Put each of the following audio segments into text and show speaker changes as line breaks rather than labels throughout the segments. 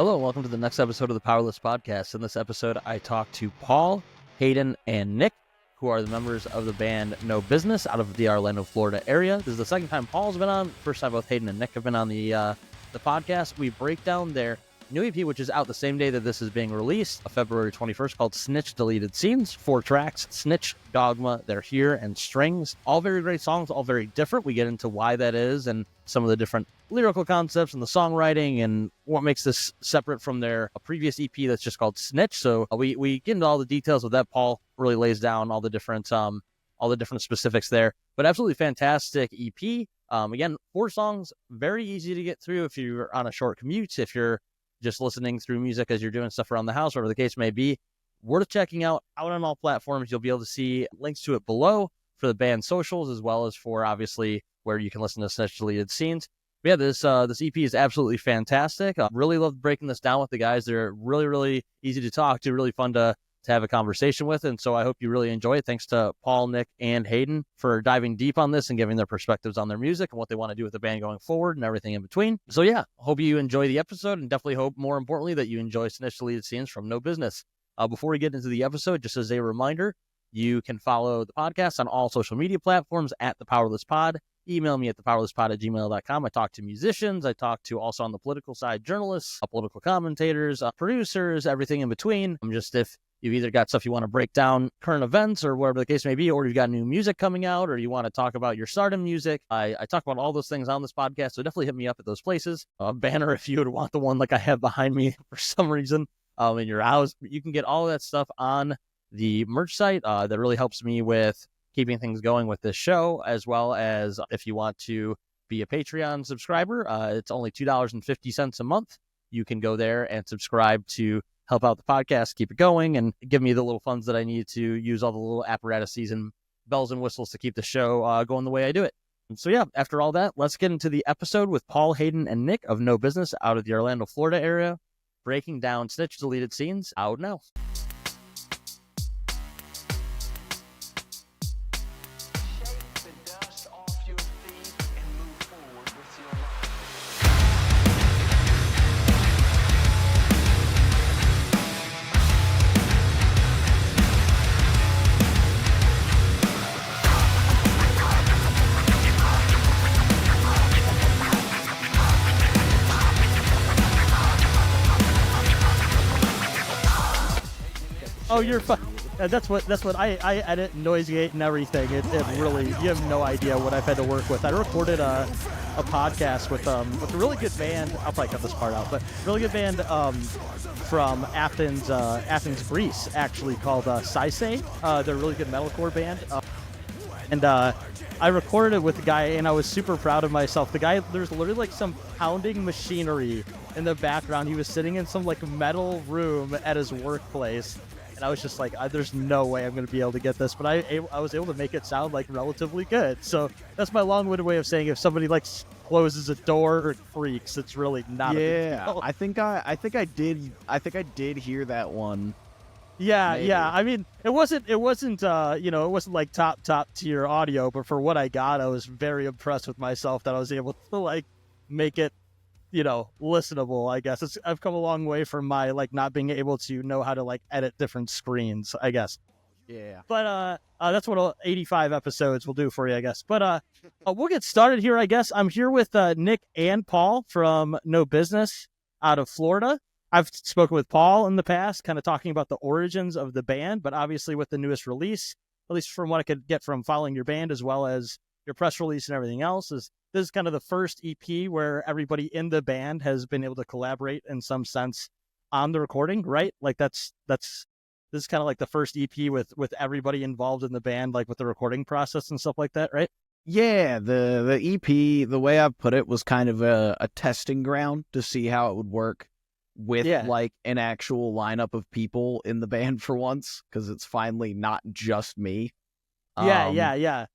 Hello, and welcome to the next episode of the Powerless Podcast. In this episode, I talk to Paul, Hayden, and Nick, who are the members of the band No Business out of the Orlando, Florida area. This is the second time Paul's been on. First time both Hayden and Nick have been on the podcast. We break down their new EP, which is out the same day that this is being released, February 21st, called Snitch Deleted Scenes. 4 tracks, Snitch, Dogma, They're Here, and Strings. All very great songs, all very different. We get into why that is and some of the different lyrical concepts and the songwriting and what makes this separate from their previous EP that's just called Snitch. So we get into all the details of that. Paul really lays down all the different specifics there, but absolutely fantastic EP. Again, 4 songs, very easy to get through if you're on a short commute, if you're just listening through music as you're doing stuff around the house, whatever the case may be. Worth checking out on all platforms. You'll be able to see links to it below for the band's socials, as well as for obviously where you can listen to Snitch Deleted Scenes. But yeah, this EP is absolutely fantastic. I really love breaking this down with the guys. They're really, really easy to talk to, really fun to have a conversation with. And so I hope you really enjoy it. Thanks to Paul, Nick, and Hayden for diving deep on this and giving their perspectives on their music and what they want to do with the band going forward and everything in between. So yeah, hope you enjoy the episode, and definitely hope, more importantly, that you enjoy Snitch Deleted Scenes from No Business. Before we get into the episode, just as a reminder, you can follow the podcast on all social media platforms at thepowerlesspod. Email me at thepowerlesspod@gmail.com. I talk to musicians. I talk to, also on the political side, journalists, political commentators, producers, everything in between. If you've either got stuff you want to break down, current events or whatever the case may be, or you've got new music coming out, or you want to talk about your stardom music, I talk about all those things on this podcast, so definitely hit me up at those places. Banner if you would want the one like I have behind me for some reason in your house. You can get all of that stuff on the merch site. That really helps me with keeping things going with this show, as well as if you want to be a Patreon subscriber, it's only $2.50 a month. You can go there and subscribe to help out the podcast, keep it going, and give me the little funds that I need to use all the little apparatuses and bells and whistles to keep the show going the way I do it. And so yeah, after all that, let's get into the episode with Paul, Hayden, and Nick of No Business out of the Orlando, Florida area, breaking down Snitch Deleted Scenes, out now. Oh, you're fine. That's what I edit, noise gate, and everything. It really, you have no idea what I've had to work with. I recorded a podcast with a really good band. I'll probably cut this part out, but really good band from Athens, Greece, actually, called Saisei. They're a really good metalcore band. I recorded it with the guy, and I was super proud of myself. The guy, there's literally like some pounding machinery in the background. He was sitting in some like metal room at his workplace. And I was just like, there's no way I'm going to be able to get this. But I was able to make it sound like relatively good. So that's my long-winded way of saying if somebody like closes a door or creaks, it's really not a big deal.
I think I did hear that one.
Yeah,
Maybe.
yeah. I mean, it wasn't it wasn't like top tier audio, but for what I got, I was very impressed with myself that I was able to like make it, listenable, I guess. I've come a long way from my like not being able to know how to like edit different screens, I guess.
Yeah.
But that's what 85 episodes will do for you, I guess. But we'll get started here, I guess. I'm here with Nick and Paul from No Business out of Florida. I've spoken with Paul in the past, kind of talking about the origins of the band, but obviously with the newest release, at least from what I could get from following your band as well as your press release and everything else, this is kind of the first EP where everybody in the band has been able to collaborate in some sense on the recording, right? Like this is kind of like the first EP with everybody involved in the band, like with the recording process and stuff like that, right?
Yeah, the EP, the way I've put it, was kind of a testing ground to see how it would work with like an actual lineup of people in the band for once, because it's finally not just me.
Yeah,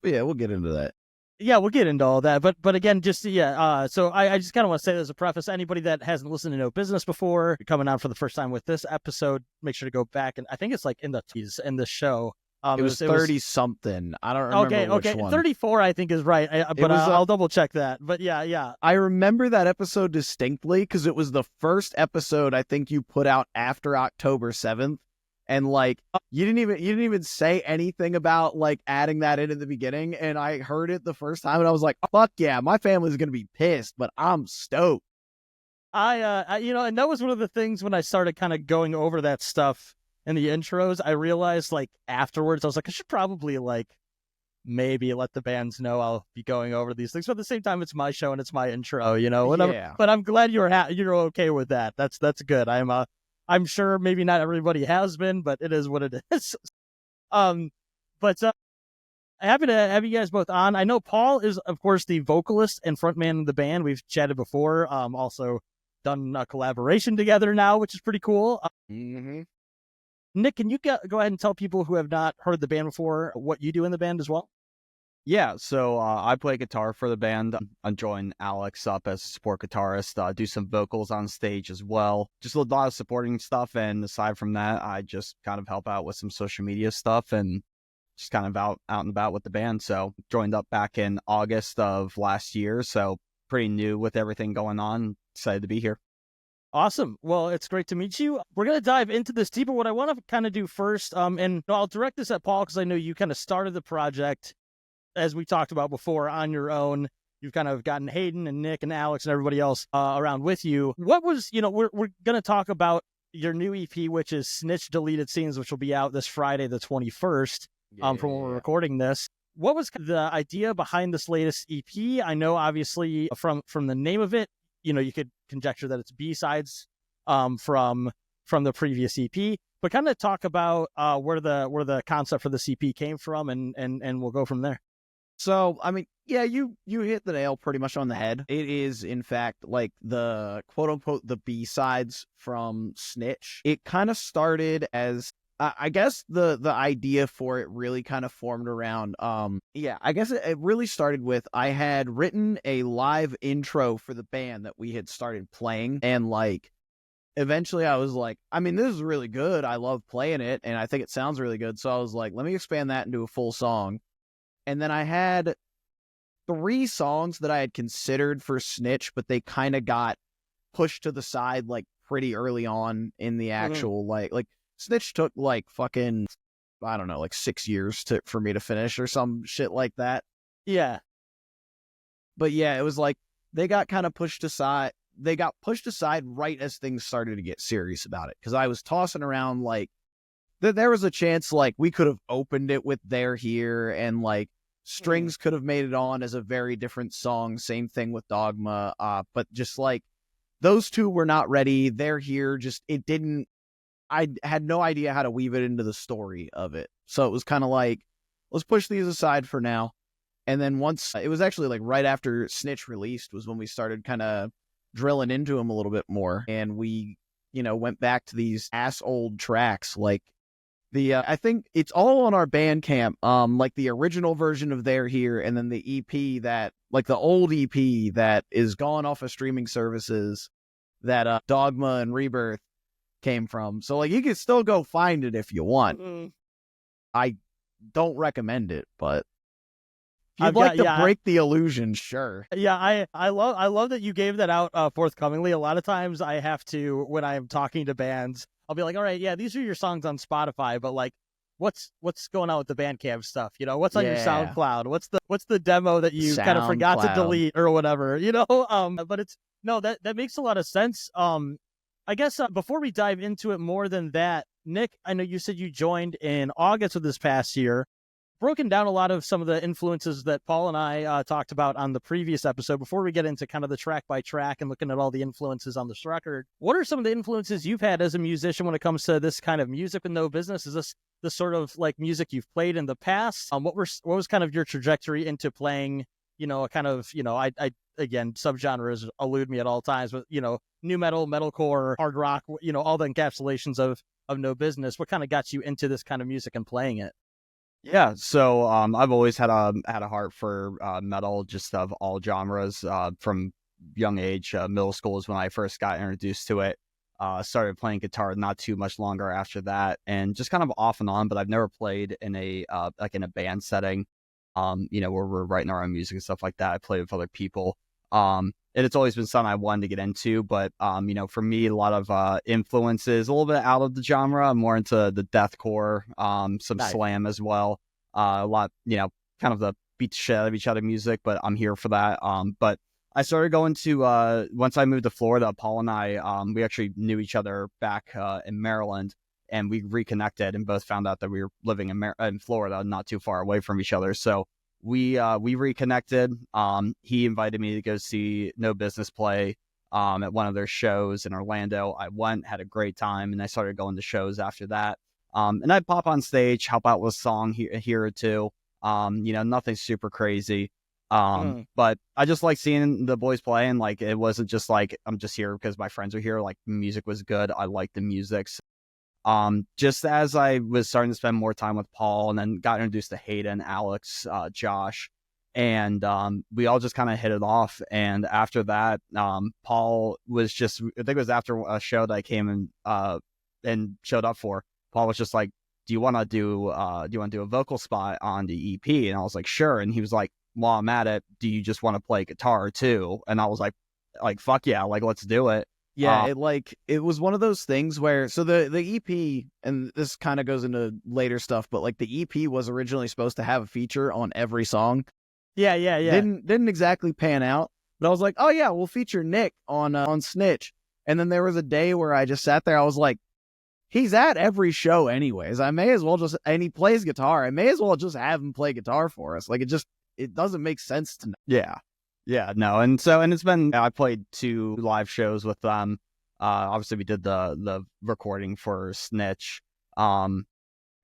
we'll get into that.
Yeah, we'll get into all that, but again, so I just kind of want to say as a preface, anybody that hasn't listened to No Business before, coming on for the first time with this episode, make sure to go back, and I think it's like in the show,
It was 30 something. I don't remember which one.
34 I think is right. But I'll double check that. But yeah.
I remember that episode distinctly because it was the first episode I think you put out after October 7th. And like you didn't even say anything about like adding that in at the beginning. And I heard it the first time and I was like, fuck yeah, my family's gonna be pissed, but I'm stoked.
I and that was one of the things when I started kind of going over that stuff in the intros, I realized like afterwards, I was like, I should probably like maybe let the bands know I'll be going over these things. But at the same time, it's my show and it's my intro, whatever.
Yeah.
But I'm glad you're okay with that. That's good. I'm sure maybe not everybody has been, but it is what it is. But happy to have you guys both on. I know Paul is, of course, the vocalist and frontman of the band. We've chatted before. Also done a collaboration together now, which is pretty cool.
Mm-hmm.
Nick, can you go ahead and tell people who have not heard the band before what you do in the band as well?
Yeah, so I play guitar for the band. I joined Alex up as a support guitarist, do some vocals on stage as well. Just a lot of supporting stuff, and aside from that, I just kind of help out with some social media stuff and just kind of out and about with the band. So joined up back in August of last year, so pretty new with everything going on. Excited to be here.
Awesome. Well, it's great to meet you. We're going to dive into this deeper. What I want to kind of do first, and I'll direct this at Paul because I know you kind of started the project, as we talked about before, on your own. You've kind of gotten Hayden and Nick and Alex and everybody else around with you. What was, we're going to talk about your new EP, which is Snitch Deleted Scenes, which will be out this Friday, the 21st, from when we're recording this. What was the idea behind this latest EP? I know, obviously, from the name of it, you could conjecture that it's B-sides from the previous EP, but kind of talk about where the concept for the EP came from, and we'll go from there.
So, I mean, yeah, you hit the nail pretty much on the head. It is, in fact, like the quote-unquote the B-sides from Snitch. It kind of started as, I guess the idea for it really kind of formed around, I guess it really started with, I had written a live intro for the band that we had started playing, and like, eventually I was like, I mean, this is really good. I love playing it, and I think it sounds really good. So I was like, let me expand that into a full song. And then I had 3 songs that I had considered for Snitch, but they kind of got pushed to the side like pretty early on in the actual like Snitch took like fucking, I don't know, like 6 years for me to finish or some shit like that.
Yeah.
But yeah, it was like they got kind of pushed aside. They got pushed aside right as things started to get serious about it. Because I was tossing around like there was a chance like we could have opened it with They're Here, and like Strings could have made it on as a very different song. Same thing with Dogma. But just like those two were not ready. They're Here, just it didn't. I had no idea how to weave it into the story of it. So it was kind of like, let's push these aside for now. And then once, it was actually like right after Snitch released was when we started kind of drilling into them a little bit more. And we, went back to these old tracks. Like I think it's all on our Bandcamp. Like the original version of They're Here, and then the EP that, like the old EP that is gone off of streaming services that Dogma and Rebirth came from. So like you can still go find it if you want. I don't recommend it, but if you'd like to break the illusion, sure.
Yeah, I love that you gave that out forthcomingly. A lot of times I have to, when I'm talking to bands, I'll be like, all right, yeah, these are your songs on Spotify, but like what's going on with the Bandcamp stuff? What's on your SoundCloud? What's the demo that you kind of forgot to delete or whatever? But it's that makes a lot of sense. I guess before we dive into it more than that, Nick, I know you said you joined in August of this past year. Broken down a lot of some of the influences that Paul and I talked about on the previous episode. Before we get into kind of the track by track and looking at all the influences on this record, what are some of the influences you've had as a musician when it comes to this kind of music with no business? Is this the sort of like music you've played in the past? What was kind of your trajectory into playing, a kind of, I again, subgenres elude me at all times, but, new metal, metalcore, hard rock, all the encapsulations of no business. What kind of got you into this kind of music and playing it?
Yeah, so I've always had a heart for metal, just of all genres. From young age, middle school is when I first got introduced to it. Started playing guitar not too much longer after that, and just kind of off and on. But I've never played in a like in a band setting, where we're writing our own music and stuff like that. I played with other people, and it's always been something I wanted to get into. But for me, a lot of influences, a little bit out of the genre. I'm more into the deathcore, some
Nice.
slam as well. A lot, kind of the beat the shit out of each other music, but I'm here for that. But I started going to, once I moved to Florida, Paul and I, we actually knew each other back in Maryland, and we reconnected and both found out that we were living in Florida, not too far away from each other. So we reconnected. He invited me to go see No Business play at one of their shows in Orlando. I went, had a great time, and I started going to shows after that. And I'd pop on stage, help out with a song here or two. Nothing super crazy. But I just like seeing the boys play, and like it wasn't just like I'm just here because my friends are here. Like, music was good. I liked the music. Just as I was starting to spend more time with Paul, and then got introduced to Hayden, Alex, Josh, and we all just kind of hit it off. And after that, Paul was just, I think it was after a show that I came and showed up for. Paul was just like, do you want to do a vocal spot on the EP? And I was like, sure. And he was like, while I'm at it, do you just want to play guitar too? And I was like fuck yeah, like let's do it.
Yeah, it was one of those things where, so the EP, and this kind of goes into later stuff, but like the EP was originally supposed to have a feature on every song.
Yeah.
Didn't exactly pan out, but I was like, oh yeah, we'll feature Nick on Snitch. And then there was a day where I just sat there, I was like, he's at every show anyways. I may as well just, and he plays guitar. I may as well just have him play guitar for us. Like it doesn't make sense to me.
Yeah, no. And it's been, I played 2 live shows with them. Obviously we did the recording for Snitch.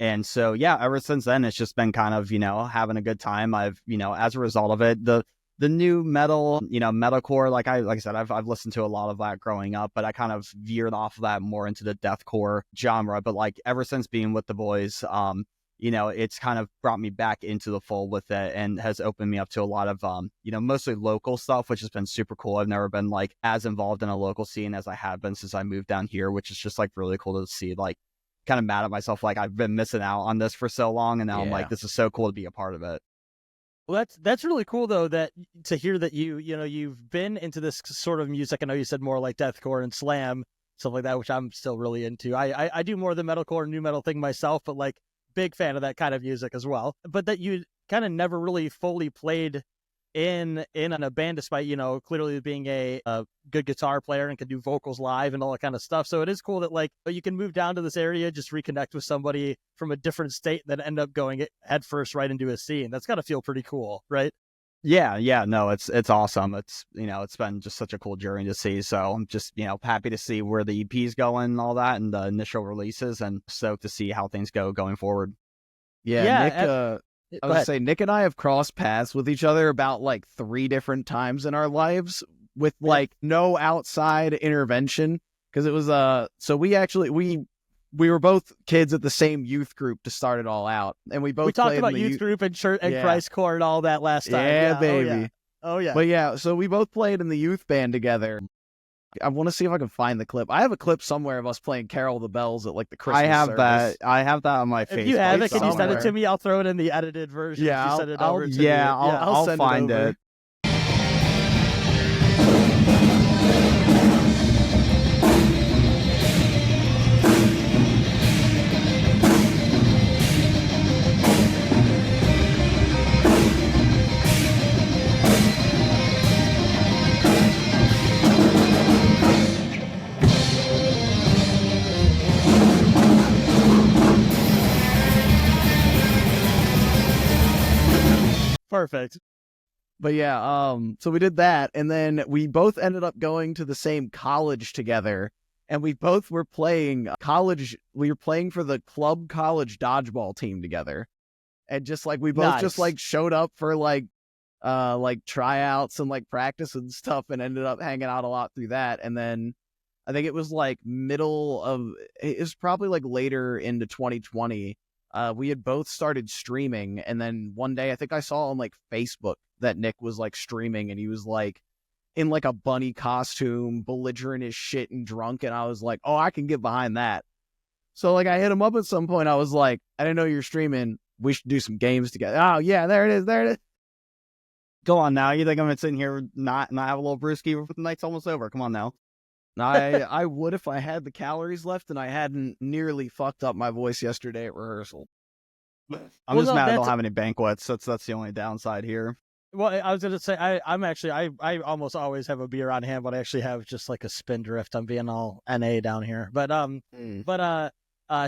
And so, yeah, ever since then, it's just been kind of, having a good time. I've, as a result of it, the new metal, metalcore, like I said, I've listened to a lot of that growing up, but I kind of veered off of that more into the deathcore genre. But like ever since being with the boys, it's kind of brought me back into the fold with it, and has opened me up to a lot of, mostly local stuff, which has been super cool. I've never been like as involved in a local scene as I have been since I moved down here, which is just like really cool to see. Like, kind of mad at myself, like I've been missing out on this for so long, and now I'm like, this is so cool to be a part of it.
Well, that's really cool though, that to hear that you've been into this sort of music. I know you said more like deathcore and slam, stuff like that, which I'm still really into. I do more of the metalcore, new metal thing myself, but like big fan of that kind of music as well. But that you kind of never really fully played in a band, despite clearly being a good guitar player and can do vocals live and all that kind of stuff. So it is cool that like you can move down to this area, just reconnect with somebody from a different state, and then end up going headfirst right into a scene. That's got to feel pretty cool, right?
Yeah, no, it's awesome. It's it's been just such a cool journey to see. So I'm just happy to see where the EP's going and all that, and the initial releases, and stoked to see how things go going forward.
Yeah, Nick. I was gonna say, Nick and I have crossed paths with each other about like 3 different times in our lives with like no outside intervention, because it was so we were both kids at the same youth group to start it all out, and we
talked about youth group and church and Christ Core and all that last time.
Yeah, baby.
Oh yeah.
But yeah, so we both played in the youth band together. I want to see if I can find the clip. I have a clip somewhere of us playing Carol the Bells at like the Christmas service.
I have that on my Facebook.
If you have it, can you send it to me? I'll throw it in the edited version.
Yeah,
I'll find it.
Perfect.
But yeah, so we did that, and then we both ended up going to the same college together, and we both were playing college. We were playing for the club college dodgeball team together, and just like we both just like showed up for like tryouts and like practice and stuff, and ended up hanging out a lot through that. And then I think it was like it was probably like later into 2020. We had both started streaming, and then one day I think I saw on like Facebook that Nick was like streaming, and he was like, in like a bunny costume, belligerent as shit and drunk, and I was like, oh, I can get behind that. So like I hit him up at some point. I was like, I didn't know you're streaming. We should do some games together. Oh yeah, there it is.
Go on now. You think I'm gonna sit in here not have a little brewski before the night's almost over? Come on now.
I would if I had the calories left and I hadn't nearly fucked up my voice yesterday at rehearsal.
I'm just mad I don't have any banquets. That's the only downside here.
Well, I was gonna say I almost always have a beer on hand, but I actually have just like a spindrift. I'm being all NA down here, but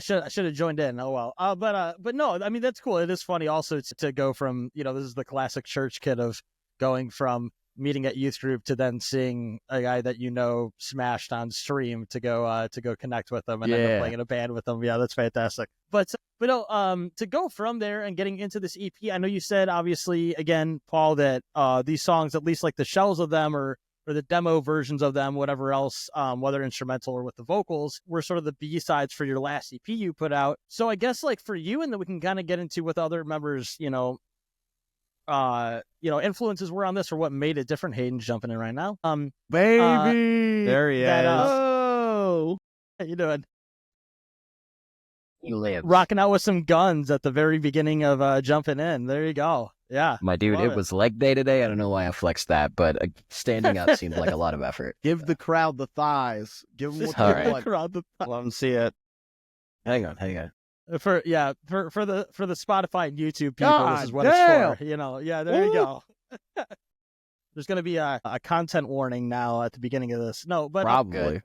should have joined in. Oh well. But no, I mean that's cool. It is funny also to go from, you know, this is the classic church kid of going from meeting at youth group to then seeing a guy that you know smashed on stream to go connect with them and end up playing in a band with them. Yeah, that's fantastic. But no, to go from there and getting into this EP, I know you said obviously again, Paul, that these songs, at least like the shells of them or the demo versions of them, whatever else, whether instrumental or with the vocals, were sort of the B-sides for your last EP you put out. So I guess like for you, and then we can kind of get into with other members, influences were on this or what made it different. Hayden's jumping in right now.
Baby,
there he is.
Oh,
how you doing?
He lives.
Rocking out with some guns at the very beginning of jumping in. There you go. Yeah,
my dude, it was leg day today. I don't know why I flexed that, but standing up seemed like a lot of effort.
Give the crowd the thighs. Give them what
All
they
right.
want.
Crowd the
Let them see it.
Hang on.
for the Spotify and YouTube people,
God
this is what
damn.
it's for. There you go. There's going to be a content warning now at the beginning of this. No, but
Probably.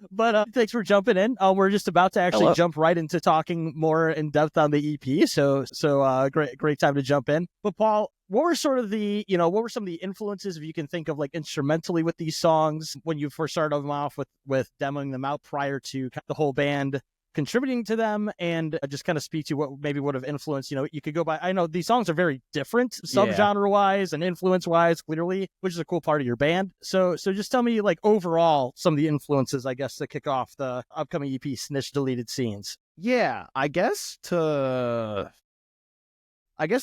But thanks for jumping in. We're just about to actually jump right into talking more in depth on the EP. So great time to jump in. But Paul, what were some of the influences, if you can think of like instrumentally with these songs when you first started them off with demoing them out prior to the whole band contributing to them, and just kind of speak to what maybe would have influenced, you could go by. I know these songs are very different subgenre wise and influence wise, clearly, which is a cool part of your band. So just tell me like overall some of the influences, I guess, to kick off the upcoming EP, Snitch Deleted Scenes.
Yeah, I guess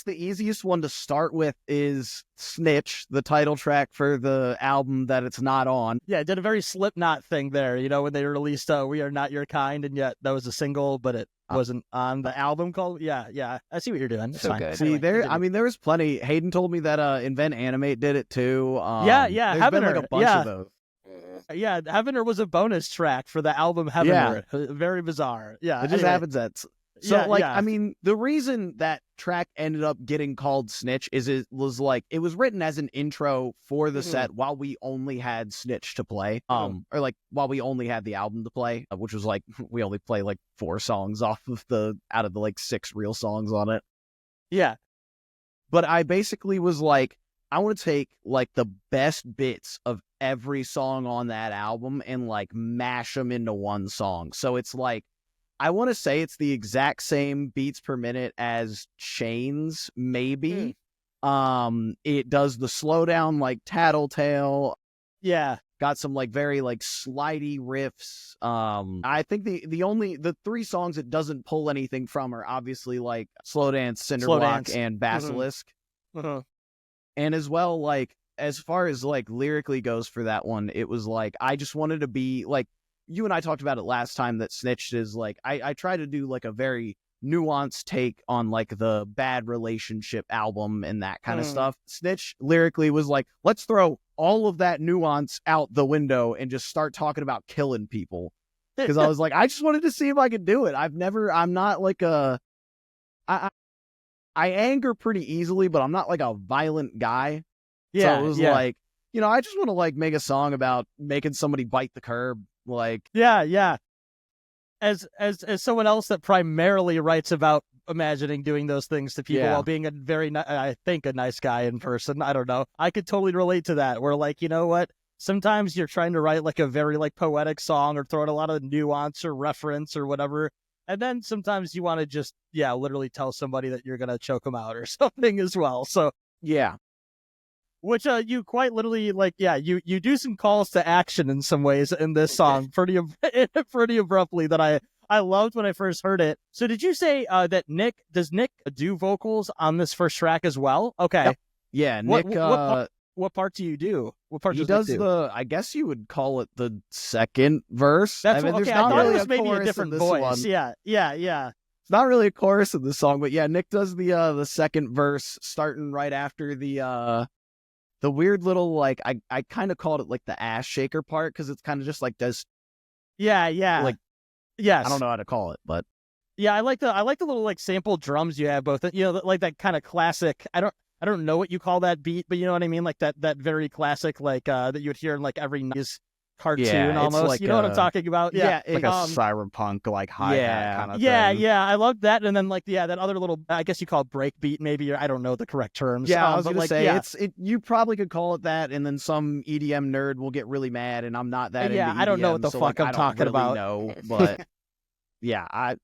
the easiest one to start with is Snitch, the title track for the album that it's not on.
Yeah, it did a very Slipknot thing there, when they released We Are Not Your Kind, and yet that was a single, but it wasn't on the album called. Yeah, I see what you're doing. It's
so
fine.
good.
See, there was plenty. Hayden told me that Invent Animate did it too.
Yeah,
there's been like a bunch of those.
Yeah, Heavener was a bonus track for the album Heavener. Yeah. Very bizarre. Yeah,
it just happens at... So, I mean, the reason that track ended up getting called Snitch is it was written as an intro for the set while we only had Snitch to play, or like while we only had the album to play, which was like we only play like 4 songs out of the like 6 real songs on it.
Yeah.
But I basically was like, I want to take like the best bits of every song on that album and like mash them into one song. So it's like, I want to say it's the exact same beats per minute as Chains, maybe. It does the slowdown like Tattletale.
Yeah.
Got some like very like slidey riffs. I think the 3 songs it doesn't pull anything from are obviously like Slow Dance, Cinderblock, and Basilisk. And as well, like as far as like lyrically goes for that one, it was like I just wanted to be like, you and I talked about it last time, that Snitch is like, I try to do like a very nuanced take on like the bad relationship album and that kind of stuff. Snitch lyrically was like, let's throw all of that nuance out the window and just start talking about killing people. Because I was like, I just wanted to see if I could do it. I'm not like I anger pretty easily, but I'm not like a violent guy.
Yeah.
So it was like, I just want to like make a song about making somebody bite the curb. Like,
yeah. As someone else that primarily writes about imagining doing those things to people while being I think a nice guy in person. I don't know. I could totally relate to that. Where like, you know what? Sometimes you're trying to write like a very like poetic song or throw in a lot of nuance or reference or whatever. And then sometimes you want to just, literally tell somebody that you're going to choke them out or something as well. So,
yeah.
Which you quite literally you do some calls to action in some ways in this song pretty abruptly that I loved when I first heard it. So did you say that does Nick do vocals on this first track as well? Okay.
Yep. Yeah,
Nick what part do you do? What part
He
does
does
Nick do?
I guess you would call it the second verse.
That's
I mean,
okay.
there's
I
not
thought
really
it was maybe a
chorus in
different
this
voice.
one.
Yeah.
It's not really a chorus in the song, but yeah, Nick does the second verse starting right after the weird little, like, I kind of called it like the ass shaker part, because it's kind of just like does.
Yeah.
Like,
yes.
I don't know how to call it, but
Yeah, I like the little like sample drums you have, both, you know, like that kind of classic. I don't know what you call that beat, but you know what I mean, like that very classic, like that you would hear in like every 90s cartoon,
Yeah, it's
almost.
like
You know what I'm talking about? Yeah,
like a cyberpunk, like hi-hat kind of
yeah,
thing.
I love that. And then like that other little, I guess you call it break beat, maybe. Or I don't know the correct terms.
yeah, I was
but
gonna
like,
say you probably could call it that, and then some EDM nerd will get really mad, and I'm not that.
Yeah,
into
I don't know
EDM,
what the
so,
fuck
like,
I'm
I don't
talking
really
about.
know, but yeah,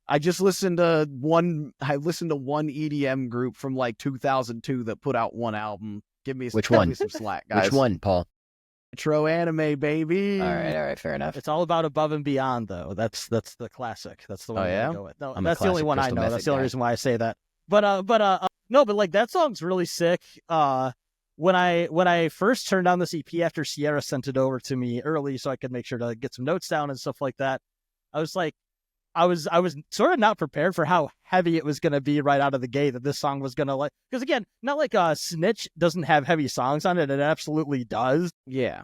I just listened to one. I listened to one EDM group from like 2002 that put out one album. Give me
Which
give
one?
me some slack, guys.
Which one, Paul?
Retro anime, baby.
All right, fair enough.
It's all about Above and Beyond, though. That's the classic. That's the one
Oh,
you
yeah?
gotta go with. No,
I'm a
that's the only
classic
one I
Crystal
know.
Method
That's the only
guy.
reason why I say that. No, but like that song's really sick. When I first turned on this EP after Sierra sent it over to me early, so I could make sure to get some notes down and stuff like that, I was like, I was sort of not prepared for how heavy it was going to be right out of the gate, that this song was going to, like, because again, not like Snitch doesn't have heavy songs on it. It absolutely does.
Yeah.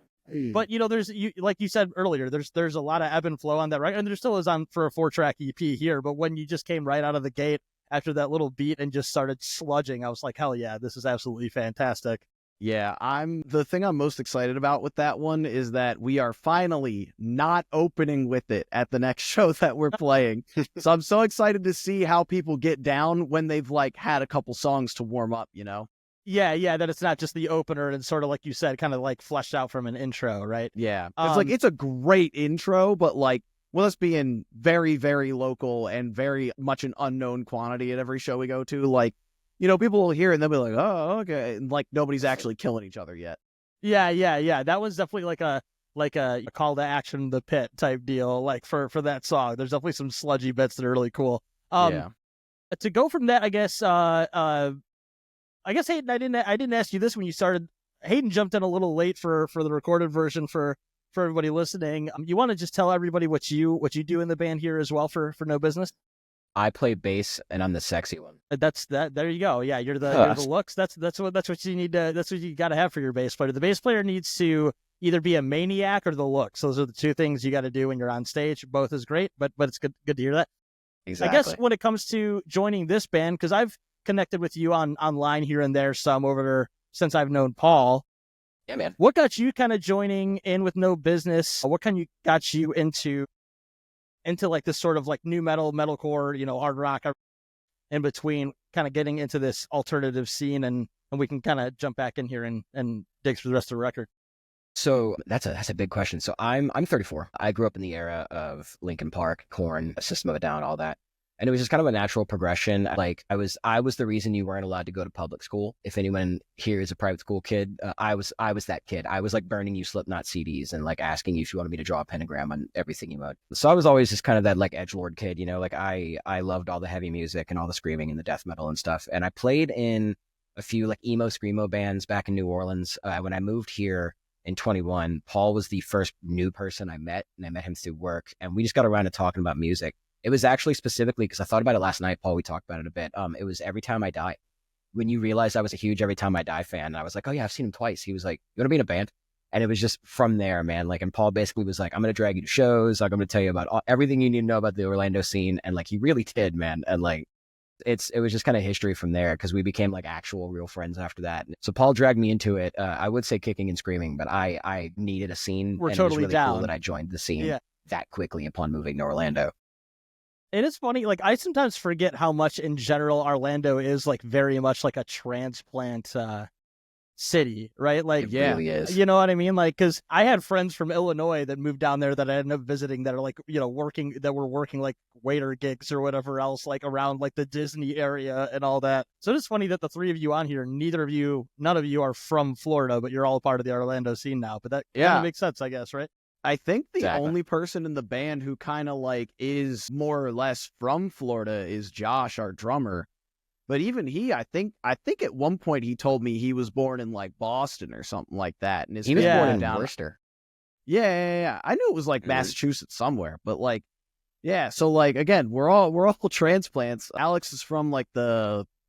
But you know, like you said earlier, there's a lot of ebb and flow on that, right? And there still is on for a 4-track EP here. But when you just came right out of the gate after that little beat and just started sludging, I was like, hell yeah, this is absolutely fantastic.
Yeah, the thing I'm most excited about with that one is that we are finally not opening with it at the next show that we're playing. So I'm so excited to see how people get down when they've like had a couple songs to warm up, you know?
Yeah, that it's not just the opener and sort of like you said, kind of like fleshed out from an intro, right?
Yeah. It's like, it's a great intro, but like, with us being very, very local and very much an unknown quantity at every show we go to, like, you know, people will hear it and they'll be like, oh, okay. And like, nobody's actually killing each other yet.
Yeah. That was definitely like a call to action, the pit type deal, like for that song. There's definitely some sludgy bits that are really cool.
Yeah.
To go from that, I guess Hayden, I didn't ask you this when you started. Hayden jumped in a little late for the recorded version for everybody listening. You want to just tell everybody what you do in the band here as well for No Business?
I play bass, and I'm the sexy one.
That's that. There you go. Yeah, you're the looks. That's what you need to. That's what you got to have for your bass player. The bass player needs to either be a maniac or the looks. Those are the two things you got to do when you're on stage. Both is great, but it's good to hear that.
Exactly.
I guess when it comes to joining this band, because I've connected with you online here and there some over there since I've known Paul.
Yeah, man.
What got you kind of joining in with No Business? What kind of got you into like this sort of like new metalcore, you know, hard rock in between, kind of getting into this alternative scene, and we can kind of jump back in here and dig through the rest of the record.
So that's a big question. So I'm 34. I grew up in the era of Linkin Park, Korn, System of a Down, all that. And it was just kind of a natural progression. Like I was the reason you weren't allowed to go to public school. If anyone here is a private school kid, I was that kid. I was like burning you Slipknot CDs and like asking you if you wanted me to draw a pentagram on everything you wrote. So I was always just kind of that like edgelord kid, you know, like I loved all the heavy music and all the screaming and the death metal and stuff. And I played in a few like emo screamo bands back in New Orleans. When I moved here in 21, Paul was the first new person I met, and I met him through work. And we just got around to talking about music. It was actually specifically because I thought about it last night, Paul. We talked about it a bit. It was Every Time I Die. When you realized I was a huge Every Time I Die fan, I was like, oh yeah, I've seen him twice. He was like, you want to be in a band? And it was just from there, man. Like, and Paul basically was like, I'm going to drag you to shows. Like, I'm going to tell you about everything you need to know about the Orlando scene. And like, he really did, man. And like, it was just kind of history from there, because we became like actual real friends after that. So Paul dragged me into it. I would say kicking and screaming, but I needed a scene.
We're
and
totally
it was really
down.
cool that I joined the scene that quickly upon moving to Orlando.
It is funny, like I sometimes forget how much in general Orlando is like very much like a transplant city, right? Like,
It really is.
You know what I mean? Like, because I had friends from Illinois that moved down there that I ended up visiting that are like, you know, working like waiter gigs or whatever else, like around like the Disney area and all that. So it's funny that the three of you on here, none of you are from Florida, but you're all part of the Orlando scene now. But that kind of makes sense, I guess, right?
I think the only person in the band who kind of like is more or less from Florida is Josh, our drummer. But even he, I think at one point he told me he was born in like Boston or something like that. And
He was born in
down.
Worcester.
Yeah. I knew it was like Massachusetts somewhere, but like, yeah. So like, again, we're all transplants. Alex is from like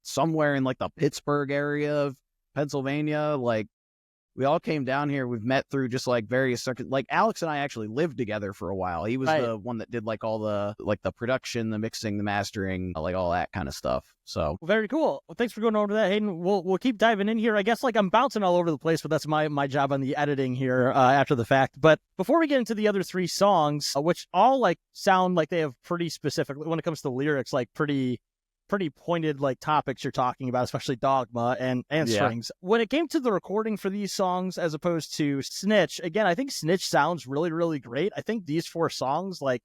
somewhere in like the Pittsburgh area of Pennsylvania. Like, we all came down here. We've met through just like various circuits. Like, Alex and I actually lived together for a while. He was the one that did like all the production, the mixing, the mastering, like all that kind of stuff. So
very cool. Well, thanks for going over that, Hayden. We'll keep diving in here. I guess like I'm bouncing all over the place, but that's my job on the editing here after the fact. But before we get into the other 3 songs, which all like sound like they have pretty specific when it comes to lyrics, like pretty pointed like topics you're talking about, especially Dogma and strings. When it came to the recording for these songs as opposed to Snitch, again, I think Snitch sounds really, really great. I think these 4 songs, like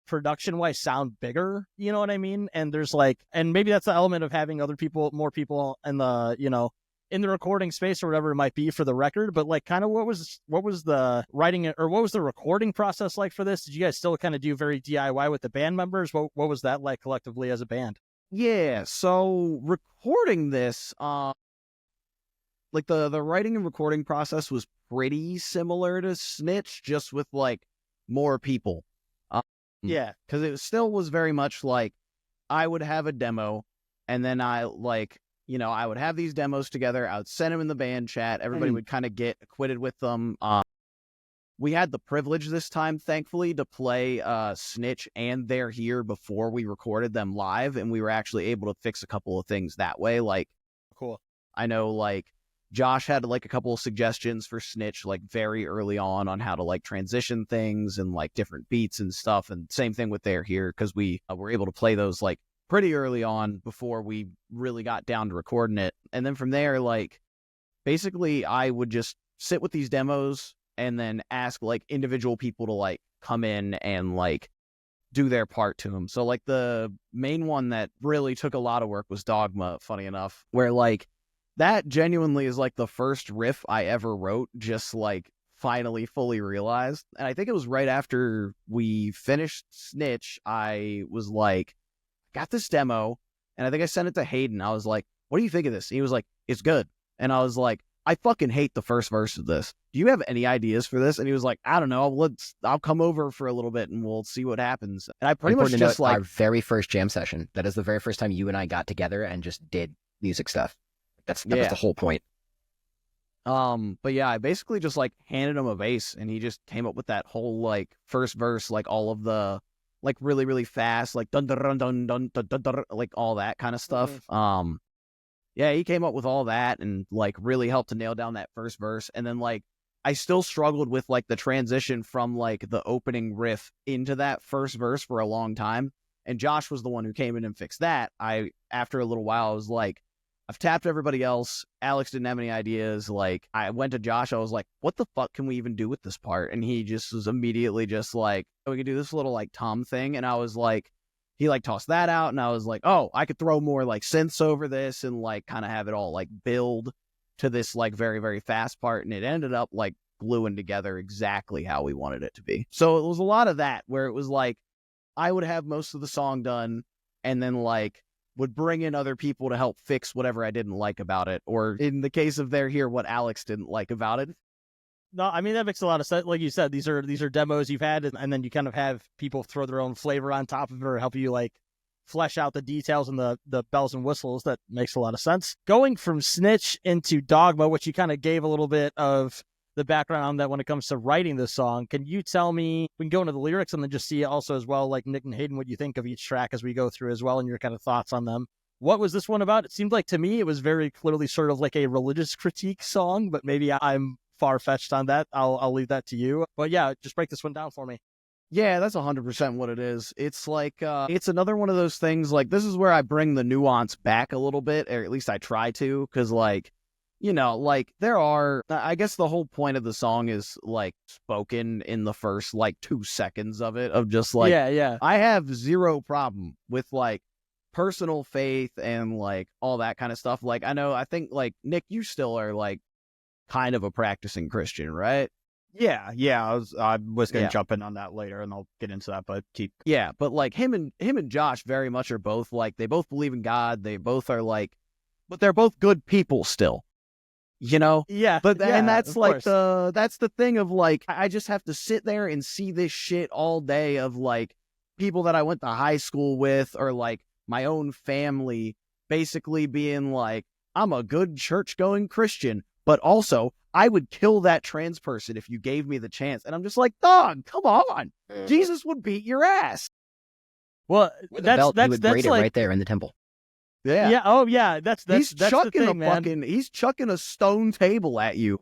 production wise, sound bigger, you know what I mean? And there's like, and maybe that's the element of having more people in the, you know, in the recording space or whatever it might be for the record. But like, kind of what was the writing or what was the recording process like for this? Did you guys still kind of do very DIY with the band members? What was that like collectively as a band?
Yeah, so recording this, like the writing and recording process was pretty similar to Snitch, just with like more people.
Yeah,
because it still was very much like I would have a demo, and then I would have these demos together. I would send them in the band chat. Everybody would kind of get acquitted with them. We had the privilege this time, thankfully, to play Snitch and They're Here before we recorded them live, and we were actually able to fix a couple of things that way. Like,
cool.
I know, like, Josh had like a couple of suggestions for Snitch, like very early on how to like transition things and like different beats and stuff. And same thing with They're Here, because we were able to play those like pretty early on before we really got down to recording it. And then from there, like, basically I would just sit with these demos and then ask like individual people to like come in and like do their part to them. So like the main one that really took a lot of work was Dogma, funny enough, where like that genuinely is like the first riff I ever wrote, just like finally fully realized. And I think it was right after we finished Snitch, I was like, got this demo, and I think I sent it to Hayden. I was like, what do you think of this? And he was like, it's good. And I was like, I fucking hate the first verse of this. Do you have any ideas for this? And he was like, I don't know. I'll come over for a little bit and we'll see what happens. And I pretty much just like
our very first jam session. That is the very first time you and I got together and just did music stuff. That was the whole point.
But yeah, I basically just like handed him a bass, and he just came up with that whole like first verse, like all of the like really, really fast, like dun dun dun dun dun dun dun, dun, like all that kind of stuff.
Mm-hmm.
Yeah, he came up with all that and like really helped to nail down that first verse. And then like I still struggled with like the transition from like the opening riff into that first verse for a long time. And Josh was the one who came in and fixed that. After a little while, I was like, I've tapped everybody else. Alex didn't have any ideas. Like, I went to Josh. I was like, what the fuck can we even do with this part? And he just was immediately just like, oh, we could do this little like tom thing. And I was like, he like tossed that out, and I was like, oh, I could throw more like synths over this and like kind of have it all like build to this like very, very fast part. And it ended up like gluing together exactly how we wanted it to be. So it was a lot of that where it was like, I would have most of the song done and then like would bring in other people to help fix whatever I didn't like about it. Or in the case of They're Here, what Alex didn't like about it.
No, I mean, that makes a lot of sense. Like you said, these are demos you've had, and then you kind of have people throw their own flavor on top of it or help you like flesh out the details and the bells and whistles. That makes a lot of sense. Going from Snitch into Dogma, which you kind of gave a little bit of the background on that when it comes to writing this song, can you tell me, we can go into the lyrics and then just see also as well, like Nick and Hayden, what you think of each track as we go through as well and your kind of thoughts on them. What was this one about? It seemed like to me it was very clearly sort of like a religious critique song, but maybe I'm far-fetched on that. I'll leave that to you. But yeah, just break this one down for me.
Yeah, that's 100% what it is. It's like, it's another one of those things, like, this is where I bring the nuance back a little bit, or at least I try to, because, like, you know, like, I guess the whole point of the song is, like, spoken in the first, like, 2 seconds of it, of just, like,
yeah.
I have zero problem with, like, personal faith and, like, all that kind of stuff. Like, I think, like, Nick, you still are, like, kind of a practicing Christian, right?
Yeah, I was gonna
Yeah.
jump in on that later, and I'll get into that. But keep.
Yeah, but like him and Josh very much are both like, they both believe in God. They both are like, but they're both good people still, you know?
Yeah,
But
yeah,
and that's
of
like
course.
that's the thing of like, I just have to sit there and see this shit all day of like people that I went to high school with, or like my own family basically being like, I'm a good church going Christian, but also I would kill that trans person if you gave me the chance. And I'm just like, dog, come on. Jesus would beat your ass.
Well,
With a
that's
belt, he
that's
would
that's
braid it
like
right there in the temple.
Yeah.
yeah. Oh yeah, that's
He's
the
chucking
thing, man.
he's chucking a stone table at you.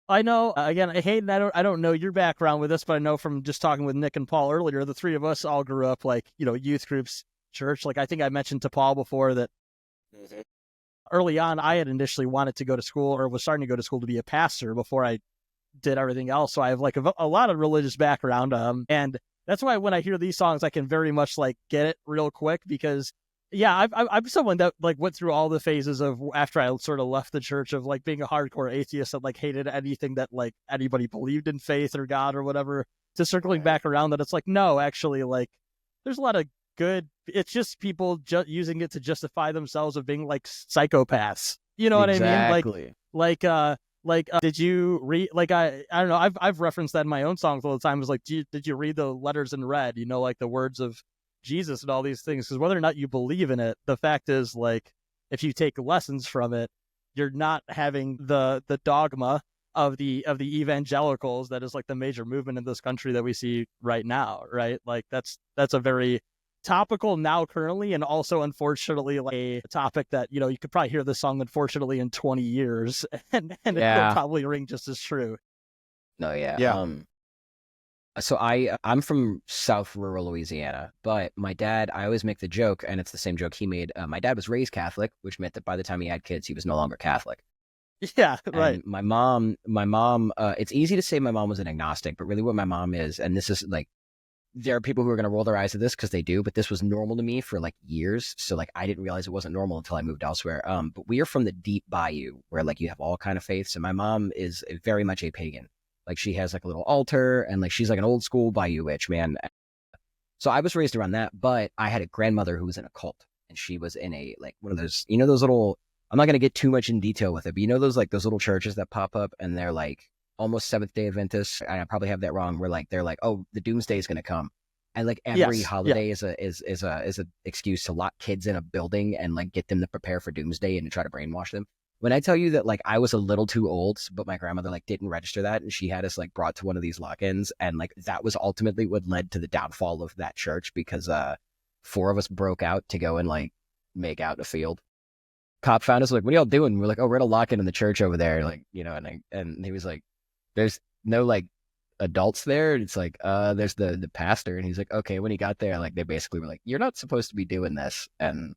I know. Again, Hayden, I don't know your background with this, but I know from just talking with Nick and Paul earlier, the three of us all grew up like, youth groups, church. Like I think I mentioned to Paul before that early on, I had initially wanted to go to school, or was starting to go to school to be a pastor before I did everything else. So I have like a lot of religious background. And that's why when I hear these songs, I can very much like get it real quick, because yeah, I'm someone that like went through all the phases of after I sort of left the church of like being a hardcore atheist that like hated anything that like anybody believed in faith or God or whatever, to circling back around that it's like, no, actually, like there's a lot of good. It's just people using it to justify themselves of being like psychopaths. You know what I mean? Like, did you read? Like, I don't know. I've referenced that in my own songs all the time. It's like, did you read the letters in red? Like the words of Jesus and all these things. Because whether or not you believe in it, the fact is, like, if you take lessons from it, you're not having the dogma of the evangelicals that is like the major movement in this country that we see right now, right? Like that's a very topical now currently, and also unfortunately like a topic that you could probably hear this song unfortunately in 20 years and
Yeah.
it'll probably ring just as true.
No, yeah.
Yeah.
So I'm from South rural Louisiana, but my dad, I always make the joke, and it's the same joke he made. My dad was raised Catholic, which meant that by the time he had kids, he was no longer Catholic.
Yeah, right.
And my mom, it's easy to say my mom was an agnostic, but really what my mom is, and this is like, there are people who are going to roll their eyes at this because they do, but this was normal to me for like years. So like, I didn't realize it wasn't normal until I moved elsewhere. But we are from the deep bayou where like you have all kind of faiths. And my mom is very much a pagan. Like she has like a little altar, and like she's like an old school bayou witch, man. So I was raised around that, but I had a grandmother who was in a cult, and she was in a like one of those, those little, I'm not going to get too much in detail with it, but those like those little churches that pop up and they're like almost Seventh-day Adventists. I probably have that wrong. Where like they're like, oh, the doomsday is going to come, and like every holiday is a excuse to lock kids in a building and like get them to prepare for doomsday and to try to brainwash them. When I tell you that like I was a little too old, but my grandmother like didn't register that, and she had us like brought to one of these lock-ins, and like that was ultimately what led to the downfall of that church, because 4 of us broke out to go and like make out in a field. Cop found us, like, what are y'all doing? We're like, oh, we're at a lock-in in the church over there, like, and he was like, there's no like adults there. And it's like, there's the pastor, and he's like, okay. When he got there, like they basically were like, you're not supposed to be doing this, and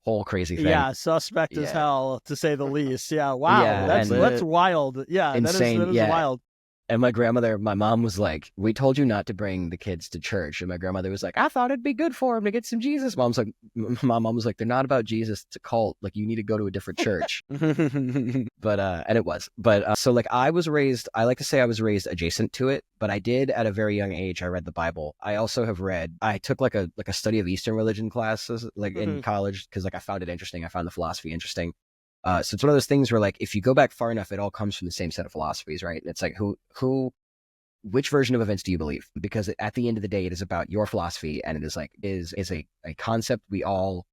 whole crazy thing.
Yeah, suspect as hell, to say the least. Yeah, wow,
Yeah,
that's wild. Yeah,
insane.
That is wild.
And my mom was like, we told you not to bring the kids to church. And my grandmother was like, I thought it'd be good for him to get some Jesus. My mom was like, they're not about Jesus. It's a cult. Like, you need to go to a different church. But, and it was. But, so like I like to say I was raised adjacent to it, but I did at a very young age, I read the Bible. I also I took like a study of Eastern religion classes, like in college, because like I found it interesting. I found the philosophy interesting. So it's one of those things where like, if you go back far enough, it all comes from the same set of philosophies, right? And it's like, which version of events do you believe? Because at the end of the day, it is about your philosophy, and it is like, is a concept we all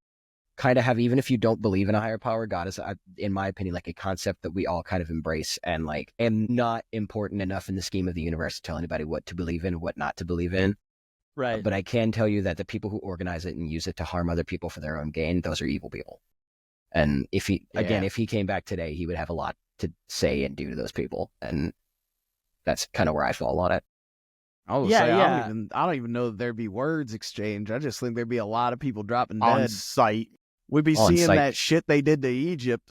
kind of have, even if you don't believe in a higher power. God is, in my opinion, like a concept that we all kind of embrace, and like, am not important enough in the scheme of the universe to tell anybody what to believe in, what not to believe in.
Right.
But I can tell you that the people who organize it and use it to harm other people for their own gain, those are evil people. And if he came back today, he would have a lot to say and do to those people. And that's kind of where I fall on it.
I don't even know that there'd be words exchanged. I just think there'd be a lot of people dropping dead
On site.
We'd be
On
seeing
site.
that shit they did to Egypt.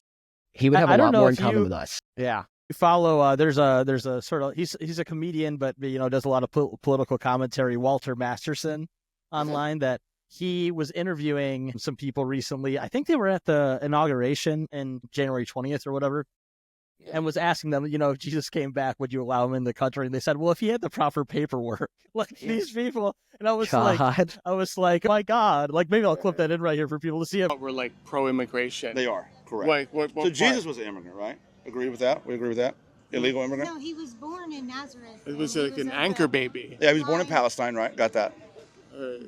He would have
I
a
don't
lot
know
more in
if
common
you-
with us.
Yeah.
You follow there's a sort of he's a comedian, but does a lot of political commentary, Walter Masterson, online, that he was interviewing some people recently. I think they were at the inauguration in January 20th or whatever. and was asking them, if Jesus came back, would you allow him in the country? And they said, well, if he had the proper paperwork, these people. And I was like, oh my God, maybe I'll clip that in right here for people to see it.
We're pro-immigration.
They are, correct. So Jesus was an immigrant, right? Agree with that? We agree with that? Illegal immigrant?
No, he was born in Nazareth.
It was like an anchor baby.
Yeah, he was born in Palestine, right? Got that.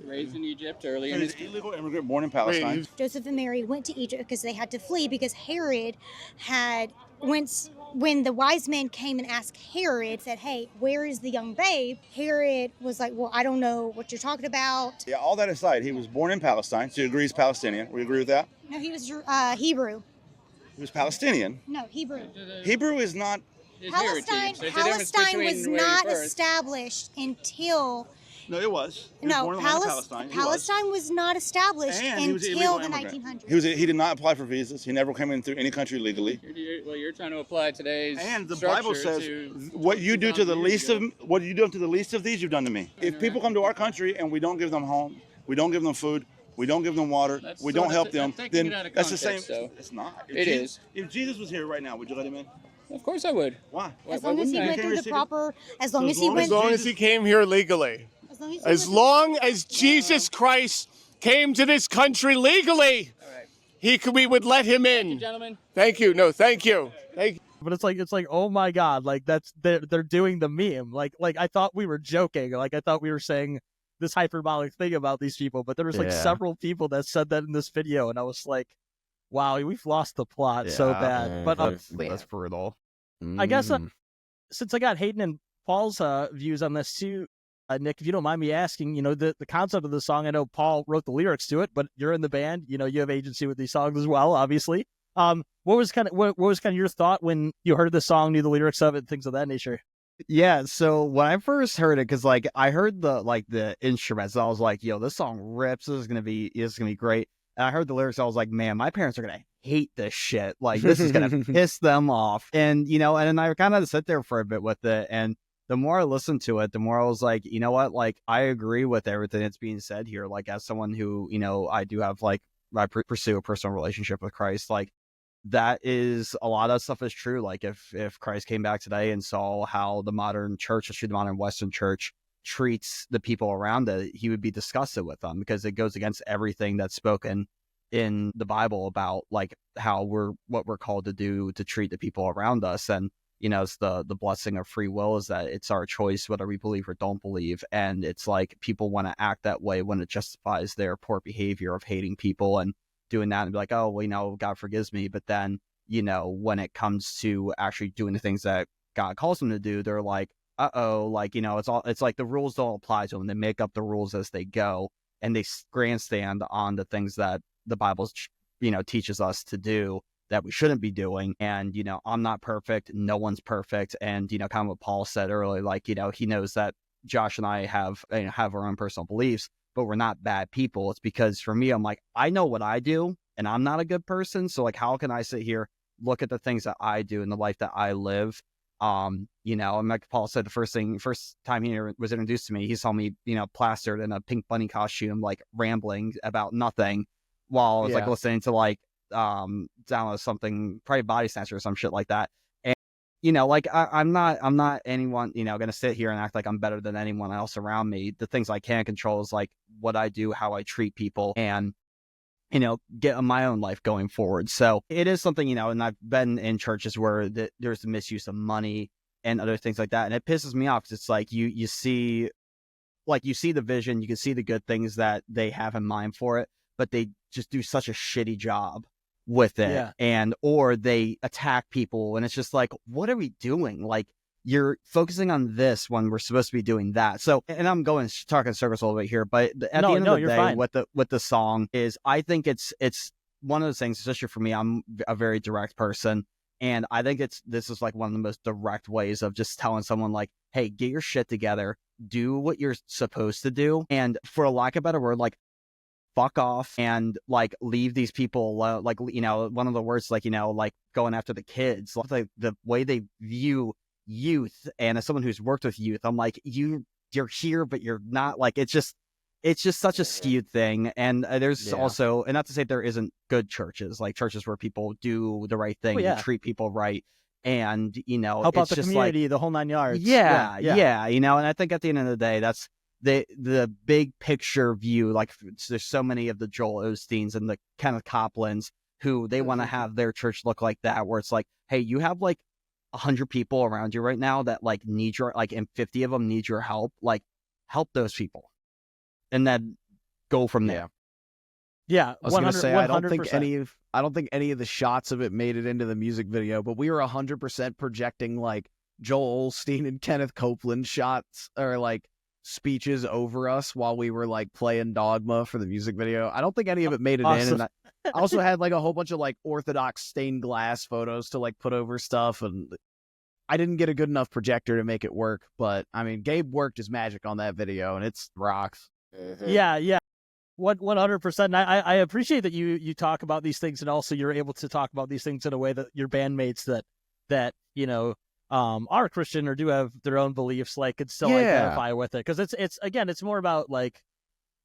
Raised in Egypt early
He was an illegal immigrant born in Palestine.
Joseph and Mary went to Egypt because they had to flee because Herod had, when the wise men came and asked Herod, said, hey, where is the young babe? Herod was like, well, I don't know what you're talking about.
Yeah, all that aside, he was born in Palestine, so you agree he's Palestinian. We agree with that?
No, he was Hebrew.
He was Palestinian.
No, Hebrew.
Hebrew is not...
Palestine was not established until...
No, it was.
Palestine was not established until the 1900s.
He did not apply for visas. He never came in through any country legally.
Well, you're trying to apply today's
and the Bible says, what you do to the least of these, you've done to me. If people come to our country and we don't give them home, we don't give them food, we don't give them water, we don't help them, then that's the same. It's not. If Jesus was here right now, would you let him in?
Of course I would.
Why?
As long as he went through the proper,
as long as he came here legally. As long as Jesus Christ came to this country legally, we would let him in.
Thank you, gentlemen.
Thank you. No, thank you.
But it's like, oh my God, they're doing the meme. Like I thought we were joking. Like I thought we were saying this hyperbolic thing about these people, but there was several people that said that in this video, and I was like, wow, we've lost the plot so bad. But
that's brutal.
I guess since I got Hayden and Paul's views on this too, Nick, if you don't mind me asking, the concept of the song, I know Paul wrote the lyrics to it, but you're in the band, you have agency with these songs as well, obviously. What was kind of your thought when you heard the song, knew the lyrics of it, things of that nature?
Yeah, so when I first heard it, because I heard the instruments, I was like, yo, this song rips. This is gonna be great. And I heard the lyrics, I was like, man, my parents are gonna hate this shit. Like this is gonna piss them off. And and then I kind of sit there for a bit with it, and the more I listened to it, the more I was like, you know what, I agree with everything that's being said here. As someone who, I do have I pursue a personal relationship with Christ, that is, a lot of stuff is true. If Christ came back today and saw how the modern church, especially the modern Western church, treats the people around it, he would be disgusted with them, because it goes against everything that's spoken in the Bible about how what we're called to do to treat the people around us. And it's the blessing of free will, is that it's our choice whether we believe or don't believe. And it's people want to act that way when it justifies their poor behavior of hating people and doing that, and be like, oh, well, God forgives me. But then, when it comes to actually doing the things that God calls them to do, they're like, uh-oh, it's like the rules don't apply to them. They make up the rules as they go, and they grandstand on the things that the Bible, teaches us to do that we shouldn't be doing. And, I'm not perfect. No one's perfect. And, kind of what Paul said earlier, he knows that Josh and I have our own personal beliefs, but we're not bad people. It's because for me, I'm like, I know what I do, and I'm not a good person. So how can I sit here, look at the things that I do in the life that I live? And like Paul said, the first time he was introduced to me, he saw me, plastered in a pink bunny costume, rambling about nothing, while I was listening to download something, probably Body Snatcher or some shit like that. And I'm not anyone, gonna sit here and act like I'm better than anyone else around me. The things I can control is what I do, how I treat people, and get my own life going forward. So it is something, and I've been in churches where there's the misuse of money and other things like that, and it pisses me off, because it's you see the vision, you can see the good things that they have in mind for it, but they just do such a shitty job with it, or they attack people, and it's just what are we doing? You're focusing on this when we're supposed to be doing that. So, and I'm talking circles a little bit here, but at the end of the day, with the song is, I think it's one of those things, especially for me, I'm a very direct person, and I think this is one of the most direct ways of just telling someone hey, get your shit together, do what you're supposed to do, and for a lack of a better word, fuck off, and leave these people alone. One of the words, going after the kids, the way they view youth, and as someone who's worked with youth, I'm you're here, but you're not. It's just such a skewed thing. And there's also, and not to say there isn't good churches, churches where people do the right thing, and treat people right, and
help out
it's
the
just
community, the whole 9 yards.
yeah, and I think at the end of the day, that's the big picture view. Like, there's so many of the Joel Osteens and the Kenneth Copelands who they want to have their church look like that, where it's like, hey, you have like 100 people around you right now that like need your, like, and 50 of them need your help. Like, help those people, and then go from there.
Yeah,
I was going to say,
100%.
I don't think any of the shots of it made it into the music video, but we were 100% projecting like Joel Osteen and Kenneth Copeland shots or like speeches over us while we were like playing Dogma for the music video. I don't think any of it made it in. And I also had like a whole bunch of like Orthodox stained glass photos to like put over stuff, and I didn't get a good enough projector to make it work. But I mean, Gabe worked his magic on that video, and it's rocks.
Yeah. 100%. And I appreciate that you talk about these things, and also you're able to talk about these things in a way that your bandmates that are Christian or do have their own beliefs like could still identify with it, because it's more about like,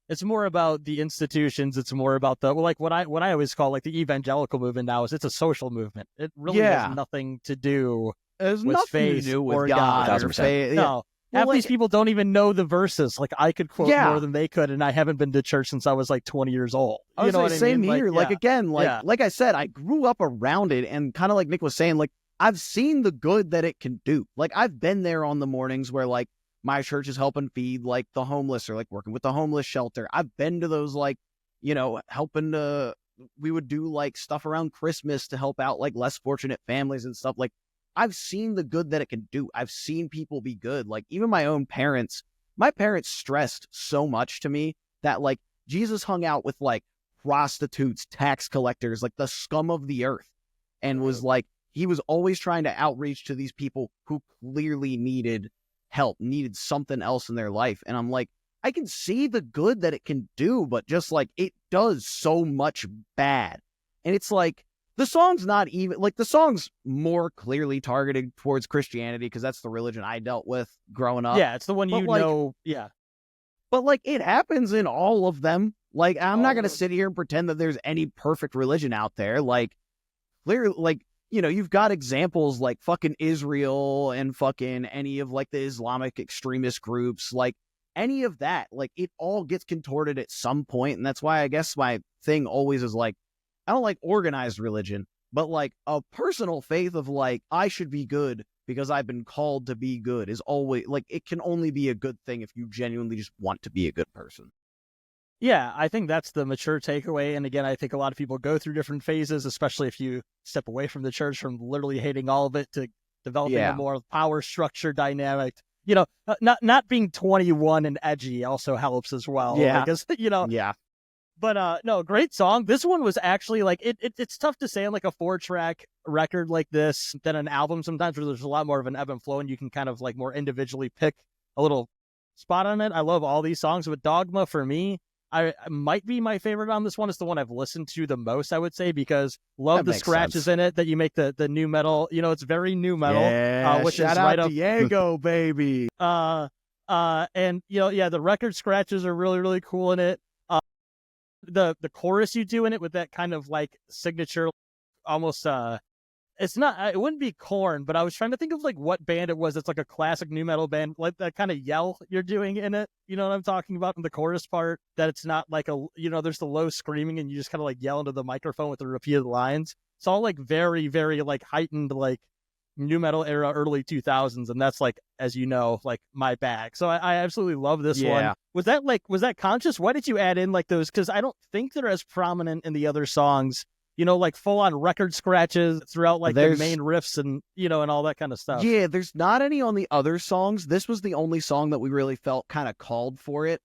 it's more about the institutions. It's more about the, like what I always call like the evangelical movement now is it's a social movement. It really has nothing to do
There's
with
nothing
faith
to do with
or
God or
1000%.
faith.
No.
Well,
Half
like,
these people don't even know the verses. Like, I could quote more than they could, and I haven't been to church since I was like 20 years old.
I was same here. Like, again, like
Yeah.
like I said, I grew up around it, and kind of like Nick was saying, like, I've seen the good that it can do. Like, I've been there on the mornings where like my church is helping feed like the homeless or like working with the homeless shelter. I've been to those, like, helping to, we would do like stuff around Christmas to help out like less fortunate families and stuff. Like, I've seen the good that it can do. I've seen people be good. Like, even my parents stressed so much to me that like Jesus hung out with like prostitutes, tax collectors, like the scum of the earth, and was like, he was always trying to outreach to these people who clearly needed help, needed something else in their life. And I'm like, I can see the good that it can do, but just like it does so much bad. And it's like, the song's not even, like, the song's more clearly targeted towards Christianity because that's the religion I dealt with growing up.
Yeah, it's the one
Yeah. But, like, it happens in all of them. Like, I'm not going to sit here and pretend that there's any perfect religion out there. Like, clearly, like, you've got examples like fucking Israel and fucking any of, like, the Islamic extremist groups. Like, any of that, like, it all gets contorted at some point. And that's why I guess my thing always is, like, I don't like organized religion, but like a personal faith of like, I should be good because I've been called to be good is always like, it can only be a good thing if you genuinely just want to be a good person.
Yeah, I think that's the mature takeaway. And again, I think a lot of people go through different phases, especially if you step away from the church, from literally hating all of it to developing a more power structure dynamic. Not being 21 and edgy also helps as well.
Yeah.
Because,
Yeah.
But no, great song. This one was actually like, it's tough to say on like a 4-track record like this than an album sometimes, where there's a lot more of an ebb and flow and you can kind of like more individually pick a little spot on it. I love all these songs, but Dogma for me, I might be my favorite on this one. It's the one I've listened to the most, I would say, because love the scratches in it that you make the new metal. It's very new metal, which
shout
is
out
right up
Diego, baby.
And the record scratches are really, really cool in it. The chorus you do in it with that kind of like signature, almost it's not, it wouldn't be Korn, but I was trying to think of like what band it was. It's like a classic new metal band, like that kind of yell you're doing in it. You know what I'm talking about in the chorus part, that it's not like there's the low screaming and you just kind of like yell into the microphone with the repeated lines. It's all like very, very like heightened, like new metal era, early 2000s. And that's like, as you know, like my bag. So I absolutely love this one. Was that conscious? Why did you add in like those? Cause I don't think they're as prominent in the other songs, like full on record scratches throughout like the main riffs and, and all that kind of stuff.
Yeah. There's not any on the other songs. This was the only song that we really felt kind of called for it.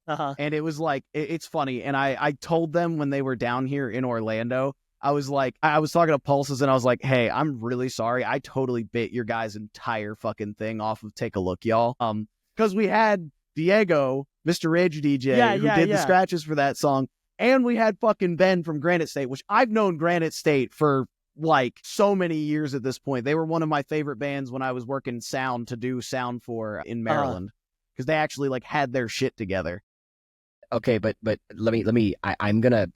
And it was like, it's funny. And I told them when they were down here in Orlando, I was like, I was talking to Pulses and I was like, hey, I'm really sorry. I totally bit your guys' entire fucking thing off of Take a Look, y'all. Because we had Diego, Mr. Rage DJ, who did the scratches for that song. And we had fucking Ben from Granite State, which I've known Granite State for like so many years at this point. They were one of my favorite bands when I was working sound to do sound for in Maryland, because they actually like had their shit together.
Okay, but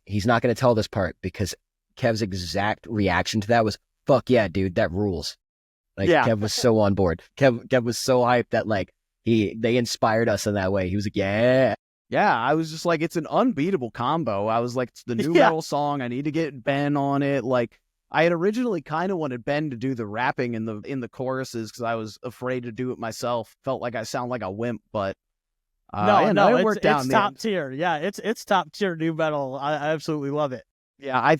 he's not gonna tell this part because Kev's exact reaction to that was, fuck yeah, dude, that rules. Like
Yeah.
Kev was so on board. Kev was so hyped that like they inspired us in that way. He was like, yeah.
Yeah, I was just like, it's an unbeatable combo. I was like, it's the new
Yeah.
metal song. I need to get Ben on it. Like, I had originally kind of wanted Ben to do the rapping in the choruses because I was afraid to do it myself. Felt like I sound like a wimp, but it worked out.
It's top tier. Yeah, it's top tier new metal. I absolutely love it.
Yeah, I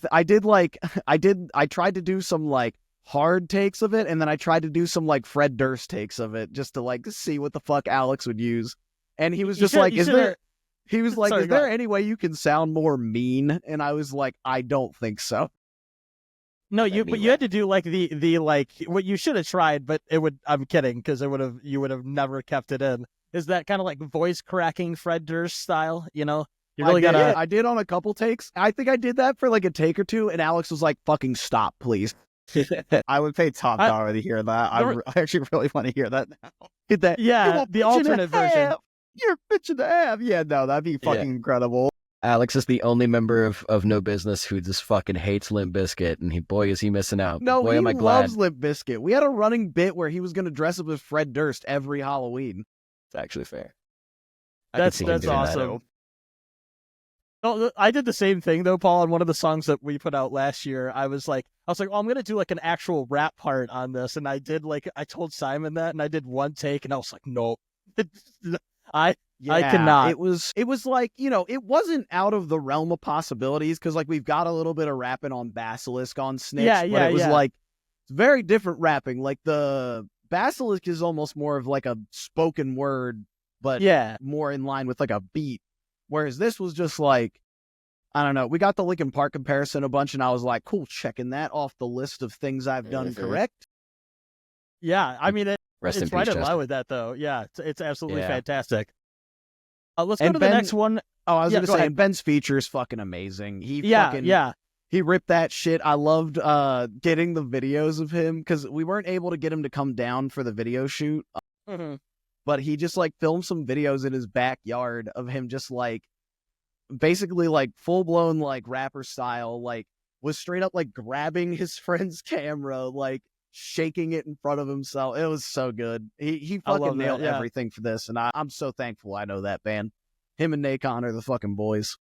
tried to do some like hard takes of it, and then I tried to do some like Fred Durst takes of it just to like see what the fuck Alex would use. And he was just like, is there any way you can sound more mean? And I was like, I don't think so.
No, but you had to do like the like what you should have tried, but I'm kidding, because you would have never kept it in. Is that kind of like voice cracking Fred Durst style? You know, you really gotta.
I did on a couple takes. I think I did that for like a take or two, and Alex was like, "Fucking stop, please."
I would pay top dollar to hear that. I actually really want to hear that now.
Hit that.
Yeah, the alternate version.
You're a bitch and a half. Yeah, no, that'd be fucking incredible.
Alex is the only member of No Business who just fucking hates Limp Bizkit, and boy is he missing out.
No,
boy,
he
am I glad.
loves Limp Bizkit. We had a running bit where he was going to dress up as Fred Durst every Halloween.
It's actually fair.
That's awesome. No, I did the same thing though, Paul. On one of the songs that we put out last year, I was like, oh, I'm gonna do like an actual rap part on this, and I told Simon that, and I did one take, and I was like, nope, I cannot.
It was like, it wasn't out of the realm of possibilities because like we've got a little bit of rapping on Basilisk on Snitch, but it was like very different rapping. Like the Basilisk is almost more of like a spoken word, but more in line with like a beat. Whereas this was just like, I don't know. We got the Linkin Park comparison a bunch, and I was like, cool, checking that off the list of things I've done correct.
Yeah, I mean,
Rest
it's right in line with that, though. Yeah, it's absolutely fantastic. Let's go to the next one.
Oh, I was going to say, Ben's feature is fucking amazing. He ripped that shit. I loved getting the videos of him because we weren't able to get him to come down for the video shoot.
Mm-hmm.
But he just like filmed some videos in his backyard of him just like basically like full blown like rapper style, like was straight up like grabbing his friend's camera, like shaking it in front of himself. It was so good. He fucking nailed everything for this. And I'm so thankful I know that band. Him and Nacon are the fucking boys.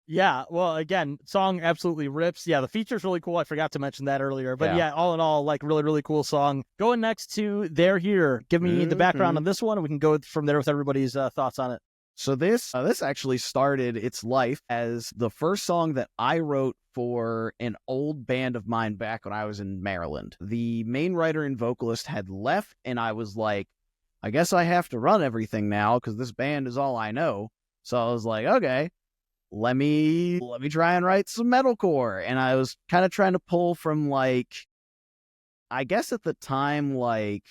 Yeah, well, again, song absolutely rips. Yeah, the feature's really cool. I forgot to mention that earlier. But yeah, all in all, like really, really cool song. Going next to They're Here. Give me the background on this one, and we can go from there with everybody's thoughts on it.
So this actually started its life as the first song that I wrote for an old band of mine back when I was in Maryland. The main writer and vocalist had left, and I was like, I guess I have to run everything now because this band is all I know. So I was like, okay. Let me try and write some metalcore. And I was kind of trying to pull from like, I guess at the time, like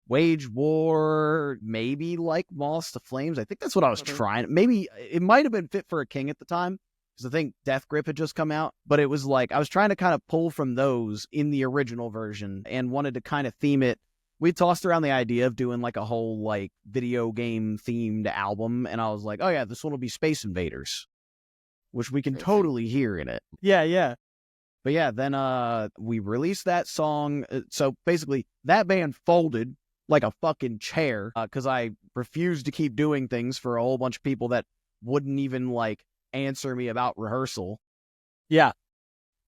Wage War, maybe like Moss to Flames. I think that's what I was trying. Maybe it might have been Fit for a King at the time because I think Death Grip had just come out. But it was like, I was trying to kind of pull from those in the original version and wanted to kind of theme it. We tossed around the idea of doing like a whole like video game themed album. And I was like, oh yeah, this one will be Space Invaders, which we can totally hear in it.
Yeah.
But yeah, then we released that song. So basically, that band folded like a fucking chair because I refused to keep doing things for a whole bunch of people that wouldn't even like answer me about rehearsal.
Yeah.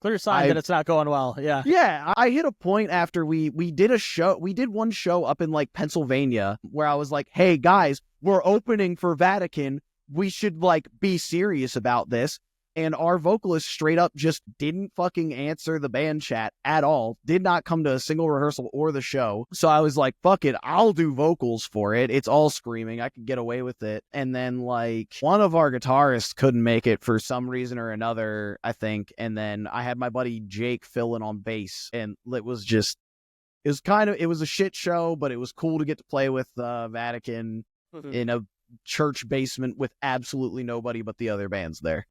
Clear sign that it's not going well. Yeah.
Yeah. I hit a point after we did a show. We did one show up in like Pennsylvania where I was like, hey guys, we're opening for Vatican. We should like be serious about this. And our vocalist straight up just didn't fucking answer the band chat at all. Did not come to a single rehearsal or the show. So I was like, fuck it. I'll do vocals for it. It's all screaming. I can get away with it. And then like one of our guitarists couldn't make it for some reason or another, I think. And then I had my buddy Jake fill in on bass. And it was a shit show, but it was cool to get to play with Vatican in a church basement with absolutely nobody but the other bands there.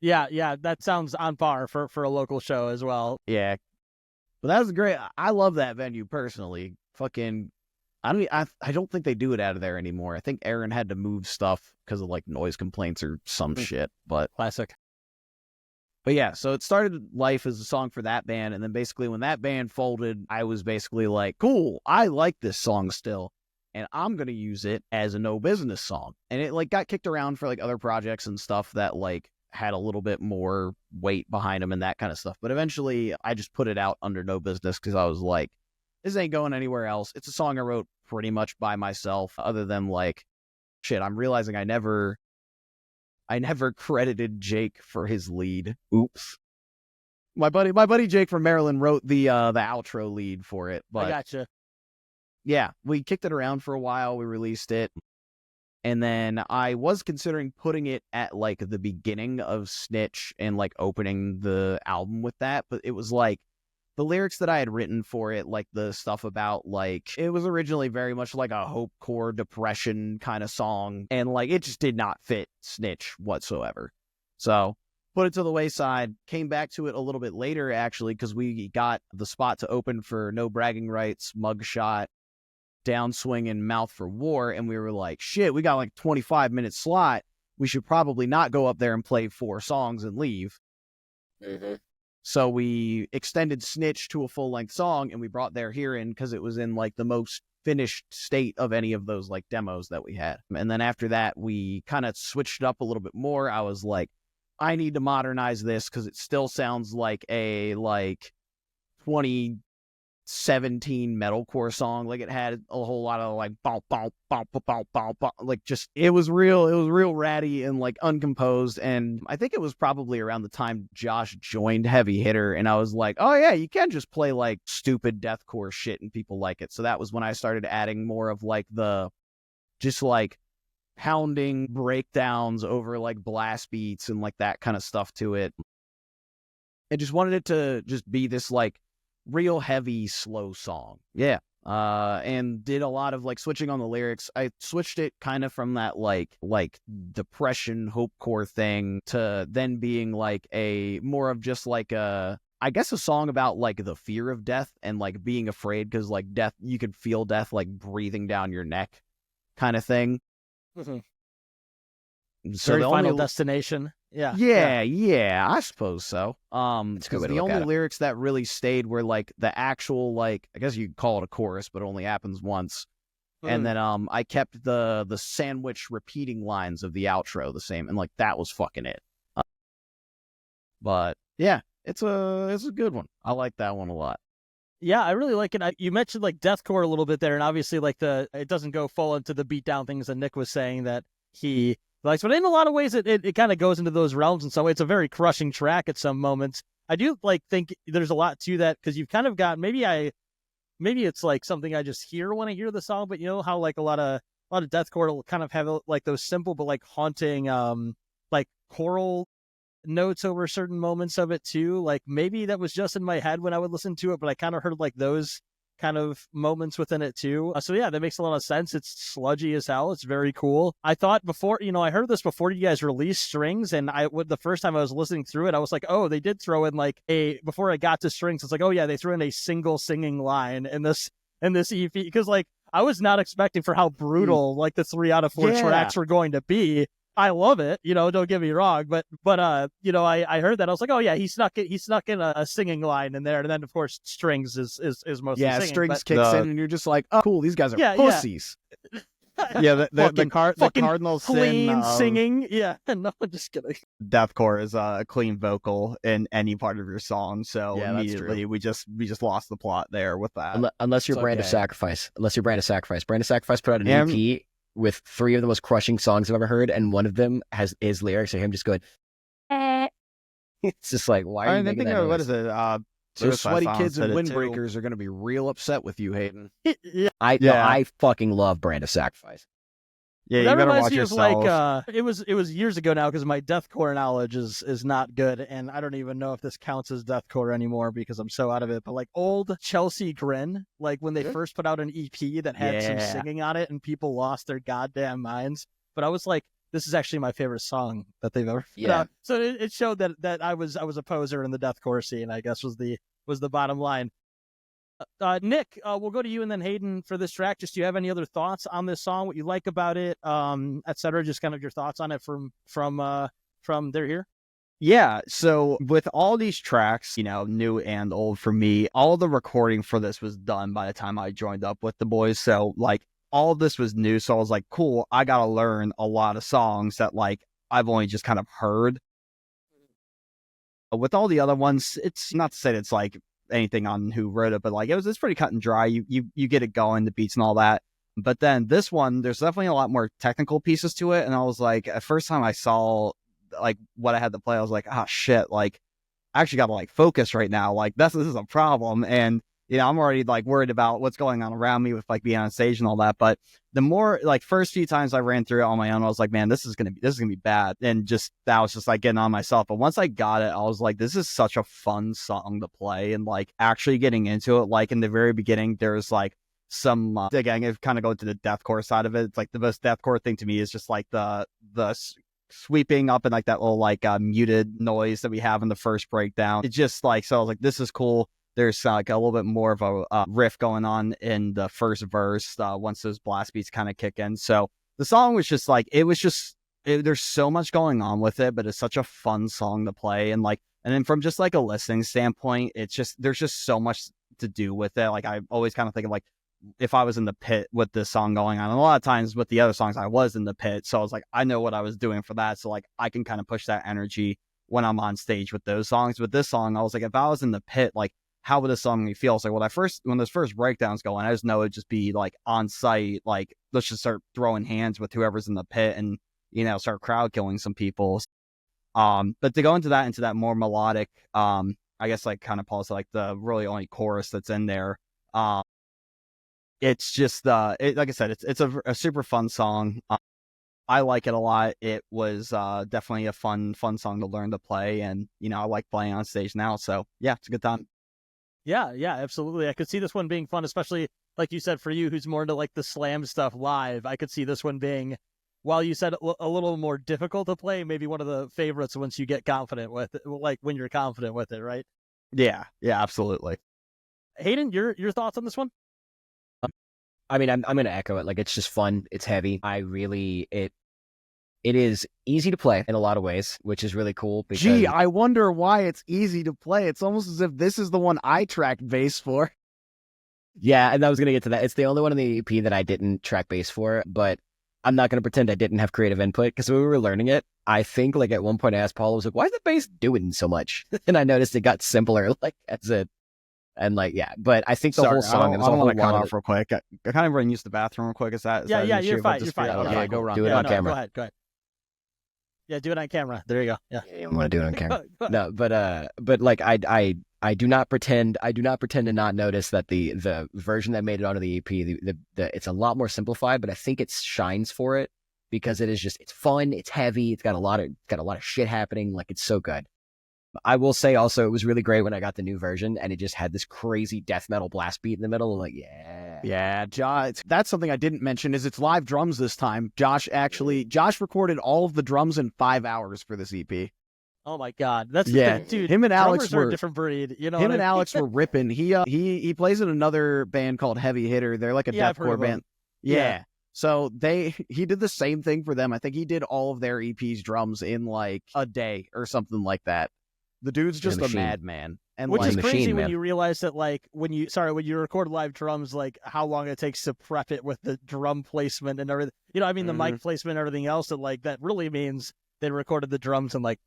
Yeah, that sounds on par for a local show as well.
Yeah, but that was great. I love that venue personally. Fucking, I don't think they do it out of there anymore. I think Aaron had to move stuff because of like noise complaints or some shit. But
classic.
But yeah, so it started life as a song for that band. And then basically when that band folded, I was basically like, cool, I like this song still. And I'm going to use it as a No Business song. And it like got kicked around for like other projects and stuff that like had a little bit more weight behind them and that kind of stuff. But eventually I just put it out under No Business because I was like, this ain't going anywhere else. It's a song I wrote pretty much by myself, other than like, shit, I'm realizing I never credited Jake for his lead. Oops. My buddy Jake from Maryland wrote the outro lead for it. But
I gotcha.
Yeah, we kicked it around for a while. We released it. And then I was considering putting it at like the beginning of Snitch and like opening the album with that. But it was like the lyrics that I had written for it, like the stuff about like, it was originally very much like a hopecore depression kind of song. And like, it just did not fit Snitch whatsoever. So put it to the wayside, came back to it a little bit later, actually, because we got the spot to open for No Bragging Rights, Mugshot, Downswing, and Mouth for War. And we were like, shit, we got like 25-minute slot. We should probably not go up there and play 4 songs and leave.
Mm-hmm.
So we extended Snitch to a full-length song, and we brought There Here in because it was in like the most finished state of any of those like demos that we had. And then after that, we kind of switched it up a little bit more. I was like, I need to modernize this because it still sounds like a like 2017 metalcore song. Like it had a whole lot of like bow, bow, bow, bow, bow, bow, bow. Like just it was real ratty and like uncomposed. And I think it was probably around the time Josh joined Heavy Hitter, and I was like, oh yeah, you can just play like stupid deathcore shit and people like it. So that was when I started adding more of like the just like pounding breakdowns over like blast beats and like that kind of stuff to it. I just wanted it to just be this like real heavy, slow song. Yeah. And did a lot of like switching on the lyrics. I switched it kind of from that like depression hopecore thing to then being like a more of just like a, I guess, a song about like the fear of death and like being afraid because like death, you could feel death like breathing down your neck kind of thing.
Mm-hmm.
So
Very
the
Final
only...
Destination. Yeah,
I suppose so. Because the only lyrics that really stayed were like the actual like, I guess you could call it a chorus, but it only happens once. And then I kept the sandwich repeating lines of the outro the same, and like that was fucking it. But yeah, it's a good one. I like that one a lot.
Yeah, I really like it. You mentioned like deathcore a little bit there, and obviously like it doesn't go full into the beatdown things that Nick was saying that he likes, but in a lot of ways it kind of goes into those realms, and so it's a very crushing track at some moments. I do like think there's a lot to that because you've kind of got maybe it's like something I just hear when I hear the song, but you know how like a lot of deathcore will kind of have like those simple but like haunting like choral notes over certain moments of it too. Like maybe that was just in my head when I would listen to it, but I kind of heard like those kind of moments within it too. So yeah, that makes a lot of sense. It's sludgy as hell. It's very cool. I thought before, I heard this before you guys released Strings, and the first time I was listening through it, I was like, oh, they did throw in like before I got to Strings, it's like, oh yeah, they threw in a single singing line in this EP, because like I was not expecting for how brutal like the 3 out of 4 tracks were going to be. I love it, don't get me wrong, but I heard that. I was like, oh yeah, he snuck in a singing line in there, and then of course Strings is mostly singing.
Strings kicks in, and you're just like, oh cool, these guys are pussies.
Yeah, the Cardinal
clean singing. Yeah, no, I'm just kidding.
Deathcore is a clean vocal in any part of your song, so immediately we just lost the plot there with that.
Unless you're Brand of Sacrifice. Brand of Sacrifice put out an EP with 3 of the most crushing songs I've ever heard, and one of them is lyrics of him just going, It's just like, why are you making that noise?
What is it?
Those Sweaty Kids and Windbreakers are going to be real upset with you, Hayden.
I fucking love Brand of Sacrifice.
Yeah, you gotta watch yourself.
Like, it was years ago now, because my deathcore knowledge is not good, and I don't even know if this counts as deathcore anymore because I'm so out of it. But like old Chelsea Grin, like when they first put out an EP that had some singing on it, and people lost their goddamn minds. But I was like, this is actually my favorite song that they've ever put out. So it showed that I was a poser in the deathcore scene, I guess was the bottom line. Nick, we'll go to you and then Hayden for this track. Just do you have any other thoughts on this song, what you like about it, etc.? Just kind of your thoughts on it from They're Here.
Yeah, so with all these tracks, new and old for me, all the recording for this was done by the time I joined up with the boys. So like all of this was new. So I was like, cool, I got to learn a lot of songs that like I've only just kind of heard. With all the other ones, it's not to say that it's like anything on who wrote it, but like it's pretty cut and dry. You get it going, the beats and all that. But then this one, there's definitely a lot more technical pieces to it. And I was like, at first time I saw like what I had to play, I was like, oh shit, like I actually got to like focus right now. Like this is a problem. And I'm already like worried about what's going on around me with like being on stage and all that. But the more like first few times I ran through it on my own, I was like, man, this is gonna be bad. And just that was just like getting on myself. But once I got it, I was like, this is such a fun song to play. And like actually getting into it, like in the very beginning, there's like some again, if kind of go to the deathcore side of it, it's like the most deathcore thing to me is just like the sweeping up and like that little like muted noise that we have in the first breakdown. It's just like, so I was like, this is cool. There's like a little bit more of a riff going on in the first verse once those blast beats kind of kick in. So the song was just like, there's so much going on with it, but it's such a fun song to play. And then from just like a listening standpoint, there's just so much to do with it. Like I always kind of think of like, if I was in the pit with this song going on, and a lot of times with the other songs, I was in the pit. So I was like, I know what I was doing for that. So like, I can kind of push that energy when I'm on stage with those songs. With this song, I was like, if I was in the pit, like, how would this song make me feel? So like when those first breakdowns go on, I just know it'd just be like on site, like let's just start throwing hands with whoever's in the pit and, start crowd killing some people. But to go into that more melodic, I guess like kind of Paul said, like the really only chorus that's in there. It's just, like I said, it's a super fun song. I like it a lot. It was definitely a fun song to learn to play. And, I like playing on stage now. So yeah, it's a good time.
Yeah, absolutely. I could see this one being fun, especially like you said, for you who's more into like the slam stuff live. I could see this one being, while you said a little more difficult to play, maybe one of the favorites once you get confident with it, like when you're confident with it, right?
Yeah, absolutely.
Hayden, your thoughts on this one?
I mean, I'm going to echo it. Like, it's just fun. It's heavy. It is easy to play in a lot of ways, which is really cool. Because...
Gee, I wonder why it's easy to play. It's almost as if this is the one I tracked bass for.
Yeah, and I was going to get to that. It's the only one in the EP that I didn't track bass for, but I'm not going to pretend I didn't have creative input, because when we were learning it, I think like at one point I asked Paul, I was like, why is the bass doing so much? And I noticed it got simpler, like as it. And like, yeah, but I think the whole song,
I don't want to cut off real quick. I kind of run use the bathroom real quick. Is that
you're fine. You're fine.
Okay,
go run.
Do it on camera.
Go ahead. Yeah, do it on camera. There you go. Yeah.
You want to do it on camera? No, but like I do not pretend to not notice that the version that made it onto the EP, it's a lot more simplified, but I think it shines for it because it's fun, it's heavy, it's got a lot of shit happening. Like, it's so good. I will say also, it was really great when I got the new version and it just had this crazy death metal blast beat in the middle. Like,
yeah, Josh. That's something I didn't mention is it's live drums this time. Josh recorded all of the drums in 5 hours for this EP.
Oh my God, that's the thing, dude.
Him and Alex
were a different breed. You know,
him and Alex were ripping. He plays in another band called Heavy Hitter. They're like a deathcore band. Yeah. So he did the same thing for them. I think he did all of their EP's drums in like a day or something like that. The dude's just a madman. And
which is crazy
machine,
when you realize that, like, when you record live drums, like how long it takes to prep it with the drum placement and everything. The mic placement and everything else. That really means they recorded the drums in like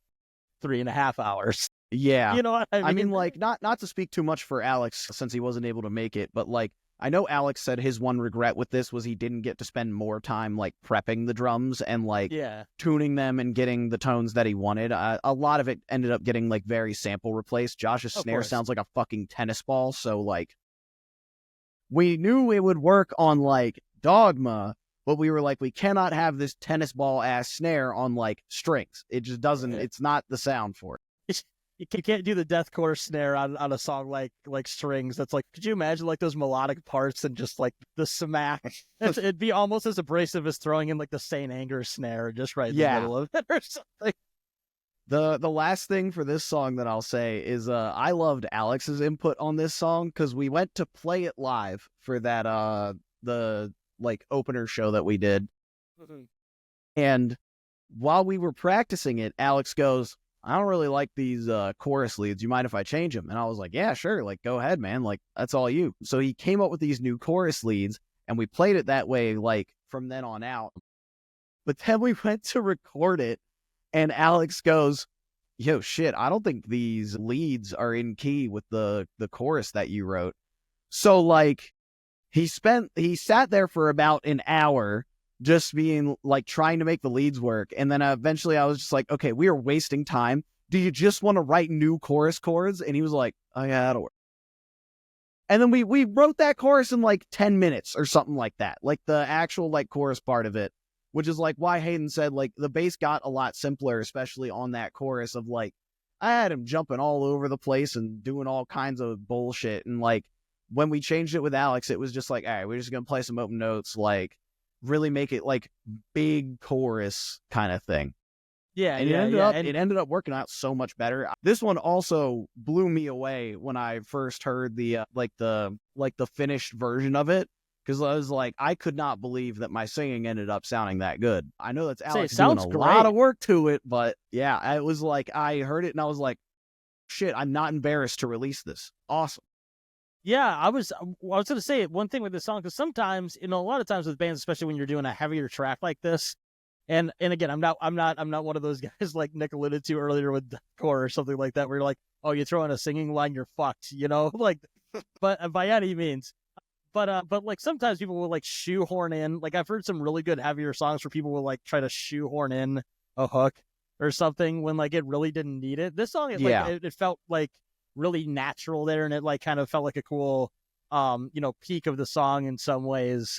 3.5 hours.
Yeah.
You know what I mean?
I mean, like, not to speak too much for Alex since he wasn't able to make it, but like, I know Alex said his one regret with this was he didn't get to spend more time like prepping the drums and like tuning them and getting the tones that he wanted. A lot of it ended up getting like very sample replaced. Josh's snare sounds like a fucking tennis ball. So like, we knew it would work on like Dogma, but we were like, we cannot have this tennis ball ass snare on like strings. It just doesn't, it's not the sound for it.
You can't do the deathcore snare on a song like Strings. That's like, could you imagine like those melodic parts and just like the smack? It'd be almost as abrasive as throwing in like the Saint Anger snare just right in the middle of it or something.
The last thing for this song that I'll say is I loved Alex's input on this song because we went to play it live for that the like opener show that we did. Mm-hmm. And while we were practicing it, Alex goes, I don't really like these chorus leads. You mind if I change them? And I was like, yeah, sure. Like, go ahead, man. Like, that's all you. So he came up with these new chorus leads, and we played it that way, like, from then on out. But then we went to record it, and Alex goes, yo, shit, I don't think these leads are in key with the chorus that you wrote. So, like, he sat there for about an hour just being, like, trying to make the leads work. And then eventually I was just like, okay, we are wasting time. Do you just want to write new chorus chords? And he was like, oh, yeah, that'll work. And then we wrote that chorus in, like, 10 minutes or something like that. Like, the actual, like, chorus part of it. Which is like why Hayden said, like, the bass got a lot simpler, especially on that chorus of, like, I had him jumping all over the place and doing all kinds of bullshit. And, like, when we changed it with Alex, it was just like, all right, we're just going to play some open notes, like, really make it, like, big chorus kind of thing.
Yeah,
and it ended up working out so much better. This one also blew me away when I first heard the finished version of it. Because I was like, I could not believe that my singing ended up sounding that good. I know that's Alex doing a lot of work to it, but yeah, it was like, I heard it and I was like, shit, I'm not embarrassed to release this. Awesome.
Yeah, I was going to say one thing with this song, because sometimes, a lot of times with bands, especially when you're doing a heavier track like this, and again, I'm not one of those guys like Nick alluded to earlier with deathcore or something like that, where you're like, oh, you throw in a singing line, you're fucked, like, but by any means. But like sometimes people will like shoehorn in, like I've heard some really good heavier songs where people will like try to shoehorn in a hook or something when like it really didn't need it. This song, it felt like really natural there, and it like kind of felt like a cool, peak of the song in some ways.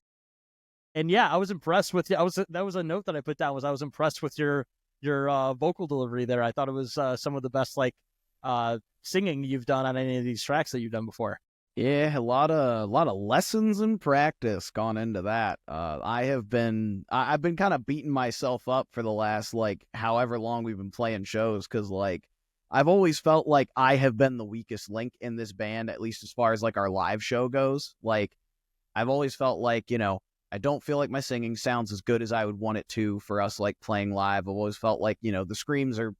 And yeah, I was impressed with you. That was a note that I put down, I was impressed with your vocal delivery there. I thought it was some of the best like singing you've done on any of these tracks that you've done before.
Yeah, a lot of lessons and practice gone into that. I've been kind of beating myself up for the last like however long we've been playing shows, because like I've always felt like I have been the weakest link in this band, at least as far as like our live show goes. Like I've always felt like, I don't feel like my singing sounds as good as I would want it to for us like playing live. I've always felt like, the screams are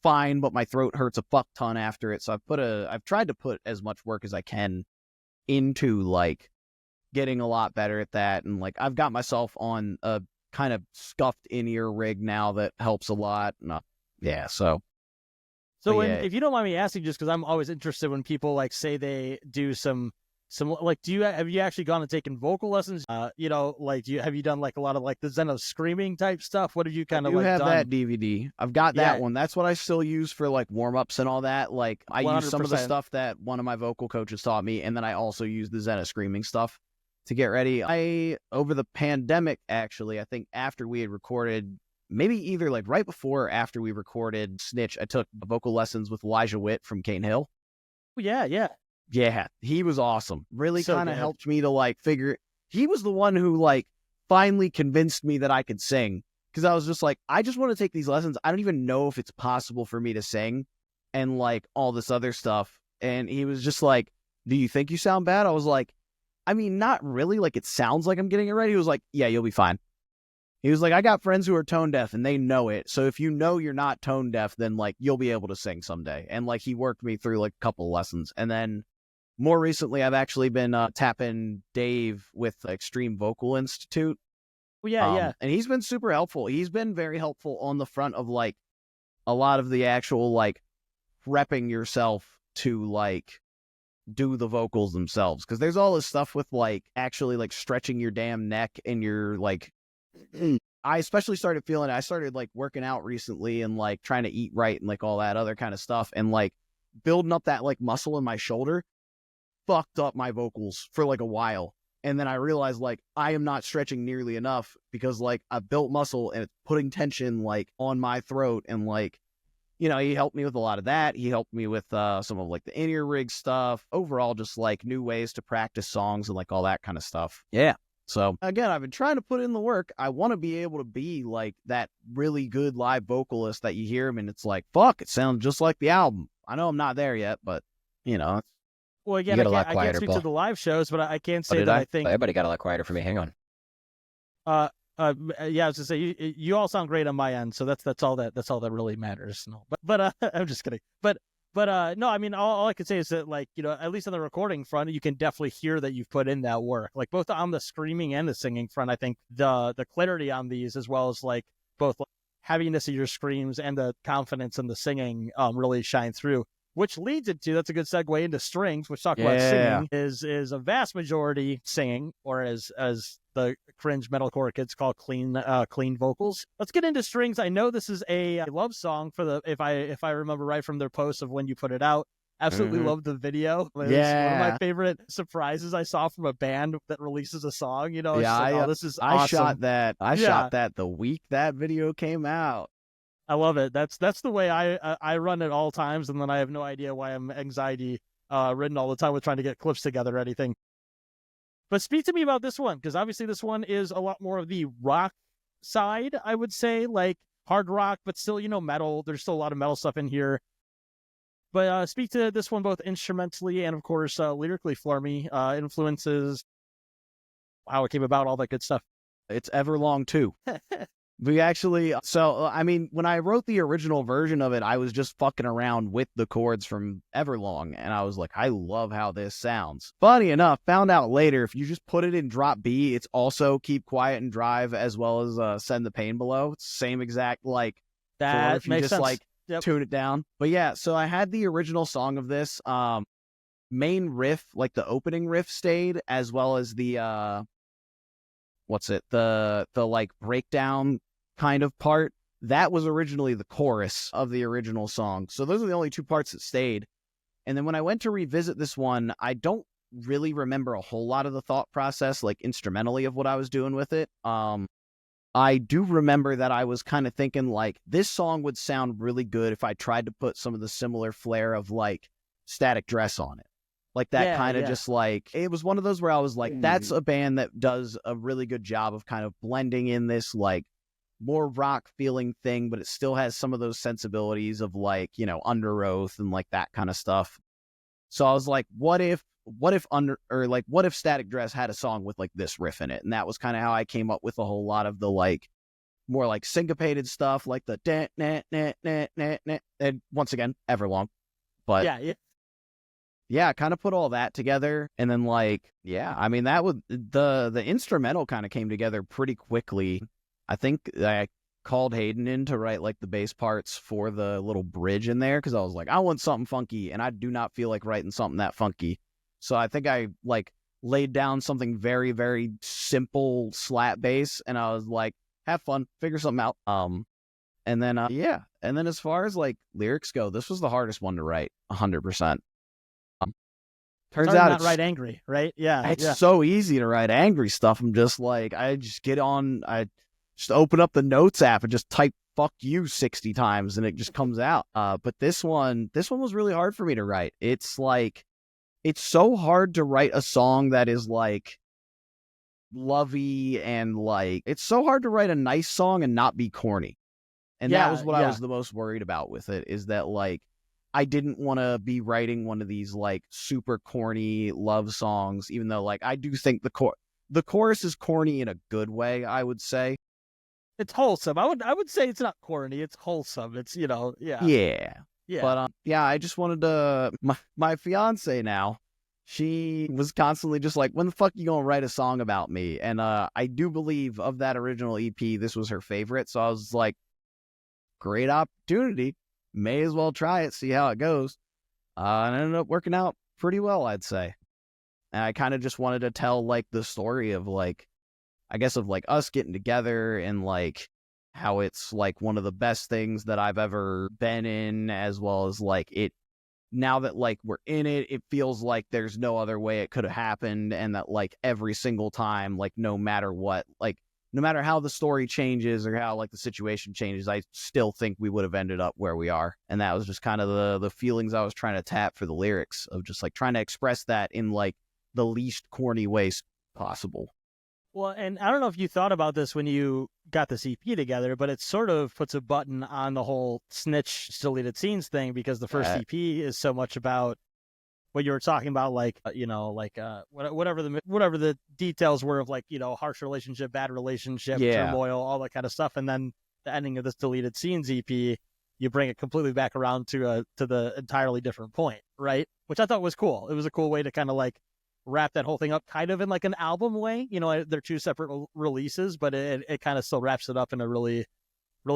fine, but my throat hurts a fuck ton after it. So I've tried to put as much work as I can into like getting a lot better at that, and like I've got myself on a kind of scuffed in-ear rig now that helps a lot. So
if you don't mind me asking, just because I'm always interested when people like say they do some like, have you actually gone and taken vocal lessons? Have you done like a lot of like the Zen of screaming type stuff? What have you kind of like
have
done?
that DVD. I've got that one. That's what I still use for like warm-ups and all that. Like I 100%. Use some of the stuff that one of my vocal coaches taught me, and then I also use the Zen of screaming stuff to get ready. Over the pandemic, actually, I think after we had recorded, maybe either like right before or after we recorded Snitch, I took vocal lessons with Elijah Witt from Cane Hill.
Oh, yeah.
Yeah, he was awesome. Really kind of helped me to like figure. He was the one who like finally convinced me that I could sing, because I was just like, I just want to take these lessons. I don't even know if it's possible for me to sing and like all this other stuff. And he was just like, do you think you sound bad? I was like, I mean, not really. Like, it sounds like I'm getting it right. He was like, yeah, you'll be fine. He was like, I got friends who are tone deaf and they know it. So if you know you're not tone deaf, then like you'll be able to sing someday. And like he worked me through like a couple lessons. And then more recently, I've actually been tapping Dave with Extreme Vocal Institute.
Oh, yeah.
And he's been super helpful. He's been very helpful on the front of like a lot of the actual like prepping yourself to like do the vocals themselves. Because there's all this stuff with like actually like stretching your damn neck and your like. I especially started feeling it. I started like working out recently and like trying to eat right and like all that other kind of stuff, and like building up that like muscle in my shoulder fucked up my vocals for like a while. And then I realized like I am not stretching nearly enough, because like I built muscle and it's putting tension like on my throat. And like, he helped me with a lot of that. He helped me with some of like the in-ear rig stuff, overall just like new ways to practice songs and like all that kind of stuff. Yeah. So again, I've been trying to put in the work. I want to be able to be like that really good live vocalist that you hear him and it's like, fuck, it sounds just like the album. I know I'm not there yet, but
well, again, I can't speak to the live shows, but I can say that I think
everybody got a lot quieter for me. Hang on.
Yeah, I was to say you all sound great on my end, so that's all that really matters. No, but I'm just kidding. But no, I mean all I could say is that, like, you know, at least on the recording front, you can definitely hear that you've put in that work. Like both on the screaming and the singing front, I think the clarity on these, as well as like both like, heaviness of your screams and the confidence in the singing really shine through. Which leads into, that's a good segue into strings, which talk about singing is a vast majority singing, or as the cringe metalcore kids call clean vocals. Let's get into strings. I know this is a love song for the, if I remember right from their post of when you put it out. Absolutely love the video. It's one of my favorite surprises I saw from a band that releases a song. You know,
yeah,
like, this is awesome.
I shot that the week that video came out.
I love it. That's the way I run at all times, and then I have no idea why I'm anxiety ridden all the time with trying to get clips together or anything. But speak to me about this one, because obviously this one is a lot more of the rock side, I would say, like hard rock, but still, you know, metal. There's still a lot of metal stuff in here. But speak to this one both instrumentally and, of course, lyrically for me. Influences, how it came about, all that good stuff.
It's Everlong too. We actually, so, I mean, when I wrote the original version of it, I was just fucking around with the chords from Everlong, and I was like, I love how this sounds. Funny enough, found out later, if you just put it in drop B, it's also Keep Quiet and Drive, as well as Send the Pain Below. It's the same exact, like,
that
chord if you
makes
just,
sense.
like, tune it down. But yeah, so I had the original song of this, main riff, like the opening riff stayed, as well as the, the like breakdown kind of part. That was originally the chorus of the original song. So those are the only two parts that stayed. And then when I went to revisit this one, I don't really remember a whole lot of the thought process, like instrumentally, of what I was doing with it. I do remember that I was kind of thinking like this song would sound really good if I tried to put some of the similar flair of like Static Dress on it. Like that kind of just like, it was one of those where I was like, that's a band that does a really good job of kind of blending in this like more rock feeling thing, but it still has some of those sensibilities of like, you know, Under Oath and like that kind of stuff. So I was like, what if Static Dress had a song with like this riff in it? And that was kind of how I came up with a whole lot of the like more like syncopated stuff, like the da, na, na, na, na, na, and once again, Everlong. But yeah, kind of put all that together. And then like, yeah, I mean, that was the instrumental kind of came together pretty quickly. I think I called Hayden in to write like the bass parts for the little bridge in there, because I was like, I want something funky, and I do not feel like writing something that funky. So I think I like laid down something very, very simple slap bass, and I was like, have fun, figure something out. And then and then as far as like lyrics go, this was the hardest one to write, 100%. Turns out
it's not write angry, right? Yeah,
it's so easy to write angry stuff. I'm just like, I just just open up the notes app and just type "fuck you" 60 times, and it just comes out. But this one was really hard for me to write. It's like, it's so hard to write a song that is like lovey, and like, it's so hard to write a nice song and not be corny. And that was what I was the most worried about with it, is that like, I didn't want to be writing one of these like super corny love songs, even though like I do think the chorus is corny in a good way, I would say.
It's wholesome. I would say it's not corny, it's wholesome. It's, you know,
Yeah. But I just wanted to, my fiance now, she was constantly just like, when the fuck you gonna write a song about me? And I do believe of that original EP, this was her favorite. So I was like, great opportunity. May as well try it, see how it goes. And it ended up working out pretty well, I'd say. And I kind of just wanted to tell like the story of like, I guess of like us getting together, and like how it's like one of the best things that I've ever been in, as well as like it, now that like we're in it, it feels like there's no other way it could have happened. And that like every single time, like no matter what, like no matter how the story changes or how like the situation changes, I still think we would have ended up where we are. And that was just kind of the feelings I was trying to tap for the lyrics, of just like trying to express that in like the least corny ways possible.
Well, and I don't know if you thought about this when you got this EP together, but it sort of puts a button on the whole Snitch deleted scenes thing, because the first EP is so much about what you were talking about, like whatever the details were of like harsh relationship, bad relationship, turmoil, all that kind of stuff, and then the ending of this deleted scenes EP, you bring it completely back around to the entirely different point, right? Which I thought was cool. It was a cool way to kind of like wrap that whole thing up, kind of in like an album way. They're two separate releases, but it kind of still wraps it up in a really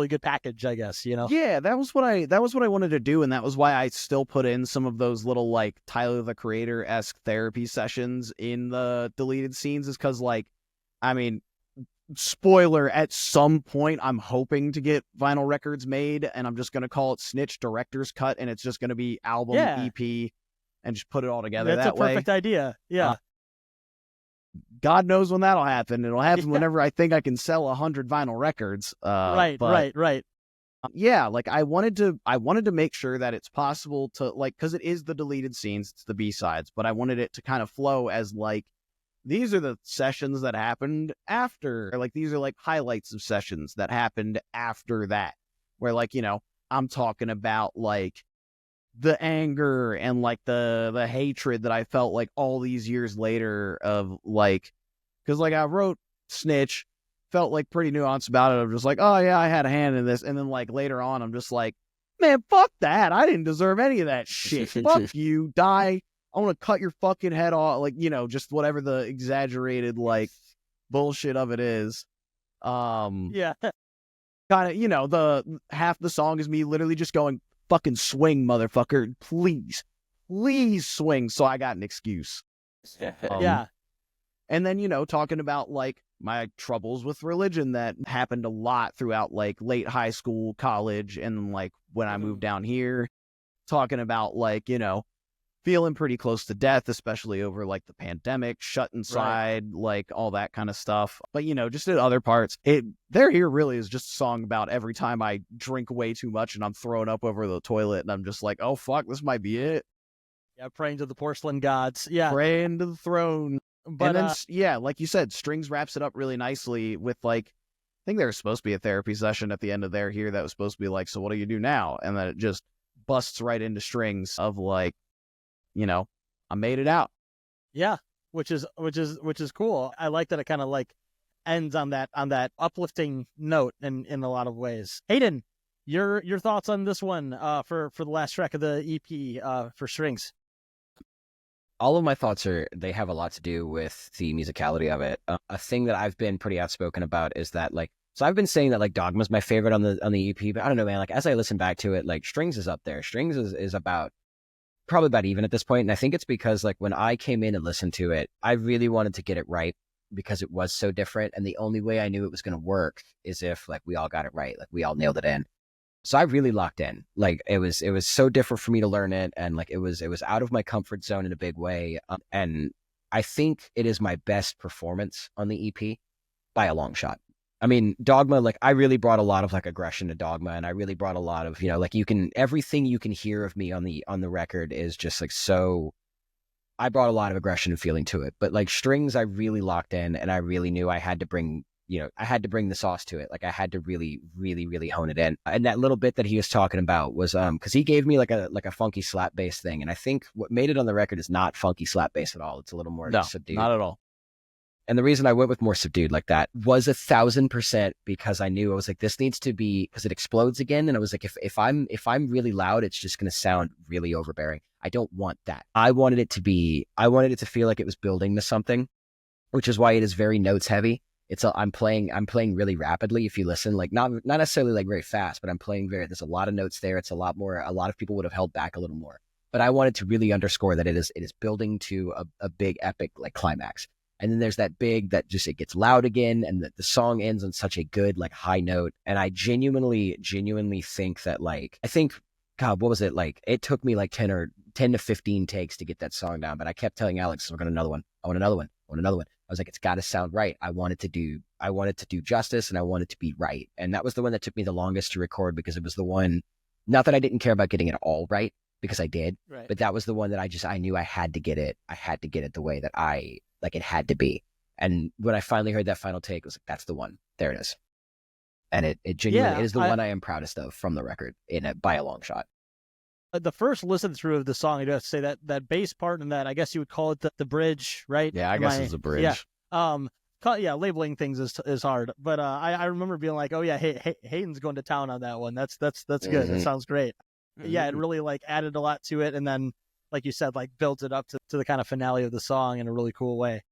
good package, I guess.
Yeah, that was what I wanted to do, and that was why I still put in some of those little like Tyler the Creator-esque therapy sessions in the deleted scenes, is because like, I mean, spoiler, at some point I'm hoping to get vinyl records made, and I'm just going to call it Snitch Director's Cut, and it's just going to be album, EP, and just put it all together.
That's
that
a perfect idea. Yeah.
God knows when that'll happen. It'll happen whenever I think I can sell 100 vinyl records.
Right.
Yeah, like I wanted to make sure that it's possible to, like, because it is the deleted scenes, it's the B-sides, but I wanted it to kind of flow as like, these are the sessions that happened after, or like these are like highlights of sessions that happened after that, where like, I'm talking about like the anger and like the hatred that I felt like all these years later of like, because like I wrote Snitch, felt like pretty nuanced about it. I'm just like, oh yeah, I had a hand in this. And then like later on, I'm just like, man, fuck that. I didn't deserve any of that shit. Fuck you, die. I want to cut your fucking head off. Like, just whatever the exaggerated like bullshit of it is.
Yeah.
Kind of, the half the song is me literally just going, fucking swing, motherfucker. Please swing. So I got an excuse.
Yeah.
And then, talking about like my troubles with religion that happened a lot throughout like late high school, college, and like when I moved down here, talking about like, feeling pretty close to death, especially over like the pandemic, shut inside, like all that kind of stuff. But, just in other parts, They're Here really is just a song about every time I drink way too much and I'm throwing up over the toilet and I'm just like, oh, fuck, this might be it.
Yeah, praying to the porcelain gods. Yeah.
Praying to the throne.
But
and then, like you said, Strings wraps it up really nicely with like, I think there was supposed to be a therapy session at the end of They're Here that was supposed to be like, so what do you do now? And then it just busts right into Strings of like, I made it out.
Yeah, which is cool. I like that it kind of like ends on that uplifting note in a lot of ways. Hayden, your thoughts on this one for the last track of the EP for Strings?
All of my thoughts they have a lot to do with the musicality of it. A thing that I've been pretty outspoken about is that like, so I've been saying that like Dogma's my favorite on the EP, but I don't know, man. Like as I listen back to it, like Strings is up there. Strings is probably about even at this point. And I think it's because like when I came in and listened to it, I really wanted to get it right because it was so different. And the only way I knew it was going to work is if like we all got it right, like we all nailed it in. So I really locked in. Like it was so different for me to learn it. And like it was out of my comfort zone in a big way. And I think it is my best performance on the EP by a long shot. I mean, Dogma, like I really brought a lot of like aggression to Dogma, and I really brought a lot of, like everything you can hear of me on the record is just like, so I brought a lot of aggression and feeling to it. But like Strings, I really locked in, and I really knew I had to bring the sauce to it. Like I had to really, really, really hone it in. And that little bit that he was talking about was because he gave me like a funky slap bass thing, and I think what made it on the record is not funky slap bass at all. It's a little more subdued.
Not at all.
And the reason I went with more subdued like that was 1,000% because I knew I was like, this needs to be, because it explodes again. And I was like, if I'm really loud, it's just going to sound really overbearing. I don't want that. I wanted it to feel like it was building to something, which is why it is very notes heavy. I'm playing really rapidly. If you listen, like not necessarily like very fast, but I'm playing there's a lot of notes there. It's a lot of people would have held back a little more, but I wanted to really underscore that it is building to a big epic like climax. And then there's that big that just, it gets loud again, and that the song ends on such a good, like, high note. And I genuinely think that, like, God, what was it? Like, it took me like 10 to 15 takes to get that song down. But I kept telling Alex, we're going to another one. I want another one. I want another one. I was like, it's got to sound right. I want it to do justice, and I want it to be right. And that was the one that took me the longest to record, because it was the one, not that I didn't care about getting it all right, because I did, but that was the one that I knew I had to get it. I had to get it the way that it had to be. And when I finally heard that final take, it was like, that's the one. There it is. And it genuinely, it is the one I am proudest of from the record by a long shot.
The first listen through of the song, I do have to say that bass part and that, I guess you would call it the bridge, right?
Yeah, I guess it's a bridge.
Yeah. Labeling things is hard, but I remember being like, oh yeah, Hayden's going to town on that one. That's good. That sounds great. Yeah, it really like added a lot to it, and then like you said, like built it up to the kind of finale of the song in a really cool way.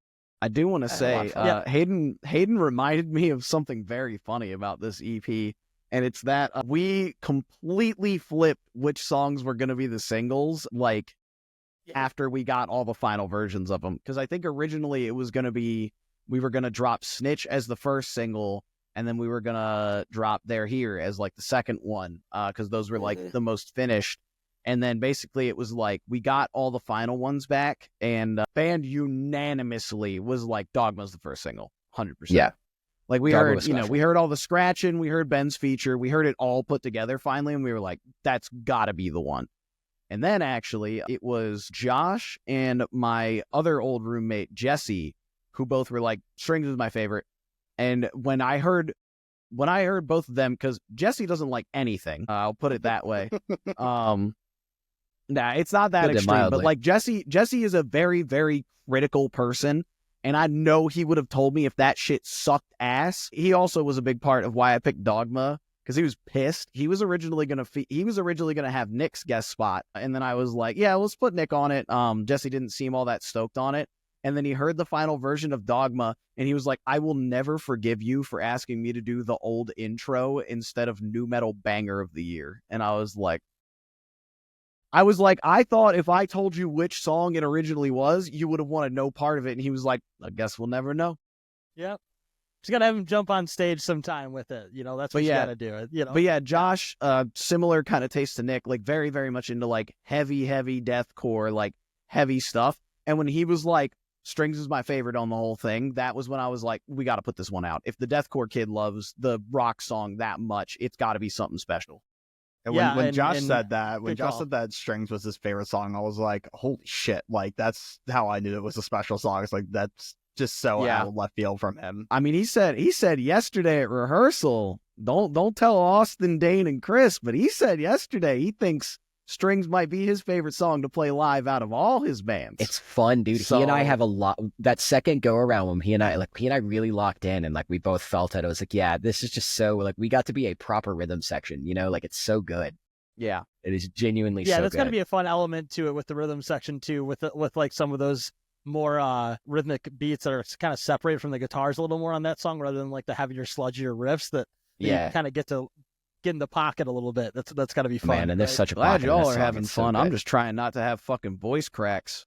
I do want to say, Hayden reminded me of something very funny about this EP, and it's that we completely flipped which songs were going to be the singles, like after we got all the final versions of them. Because I think originally it was going to be, we were going to drop Snitch as the first single, and then we were going to drop They're Here as like the second one, because those were like the most finished. And then basically it was like we got all the final ones back, and band unanimously was like Dogma's the first single, 100%.
Yeah.
Like we
Dogma
heard,
was special.
we heard all the scratching, we heard Ben's feature, we heard it all put together finally, and we were like, that's got to be the one. And then actually it was Josh and my other old roommate, Jesse, who both were like, Strings is my favorite. And when I heard both of them, because Jesse doesn't like anything, I'll put it that way. Nah, it's not that extreme, but like Jesse is a very, very critical person, and I know he would have told me if that shit sucked ass. He also was a big part of why I picked Dogma, because he was pissed. He was originally gonna have Nick's guest spot, and then I was like, yeah, let's put Nick on it. Jesse didn't seem all that stoked on it, and then he heard the final version of Dogma, and he was like, I will never forgive you for asking me to do the old intro instead of new metal banger of the year. And I was like, I thought if I told you which song it originally was, you would have wanted no part of it. And he was like, I guess we'll never know.
Yep. Just gotta have him jump on stage sometime with it. That's what you gotta do.
But yeah, Josh, similar kind of taste to Nick, like very, very much into like heavy deathcore, like heavy stuff. And when he was like, Strings is my favorite on the whole thing, that was when I was like, we got to put this one out. If the deathcore kid loves the rock song that much, it's got to be something special.
And when Josh said that Strings was his favorite song, I was like, holy shit, like that's how I knew it was a special song. It's like, that's just so out of left field from him.
I mean, he said yesterday at rehearsal, don't tell Austin, Dane, and Chris, but he said yesterday he thinks Strings might be his favorite song to play live out of all his bands.
It's fun, dude. He and I have a lot, that second go around when he and I really locked in, and like we both felt it. I was like, yeah, this is just so, like, we got to be a proper rhythm section, like it's so good.
Yeah.
It is genuinely so good.
Yeah, that's gotta be a fun element to it with the rhythm section too, with like some of those more rhythmic beats that are kind of separated from the guitars a little more on that song, rather than like the heavier, sludgier riffs that you kind of get in the pocket a little bit. That's got to be fun.
Man, and there's such a
glad y'all are having fun. I'm just trying not to have fucking voice cracks.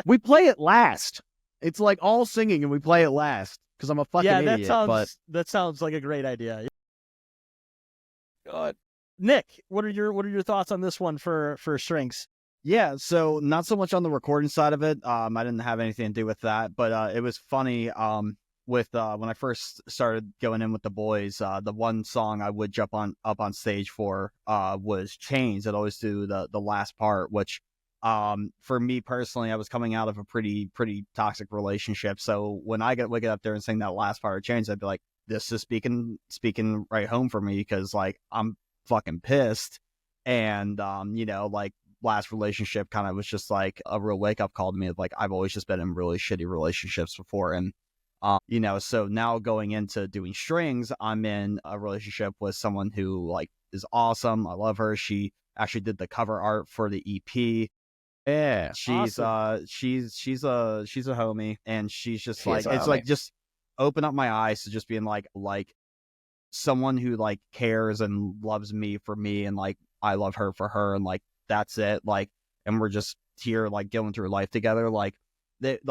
We play it last. It's like all singing, and we play it last because I'm a fucking idiot.
That sounds like a great idea. God, Nick, what are your thoughts on this one for Strings?
Yeah, so not so much on the recording side of it. I didn't have anything to do with that, but it was funny. With when I first started going in with the boys, the one song I would jump up on stage for was Chains. I'd always do the last part, which for me personally, I was coming out of a pretty toxic relationship. So when I would get up there and sing that last part of Chains, I'd be like, this is speaking right home for me, because like I'm fucking pissed, and like last relationship kind of was just like a real wake up call to me of like, I've always just been in really shitty relationships before, and so now going into doing Strings, I'm in a relationship with someone who like is awesome. I love her. She actually did the cover art for the EP.
Yeah,
she's
awesome.
she's a homie, and she's just like, it's
homie.
like just open up my eyes to just being like someone who like cares and loves me for me, and like I love her for her, and like that's it. Like, and we're just here like going through life together, like.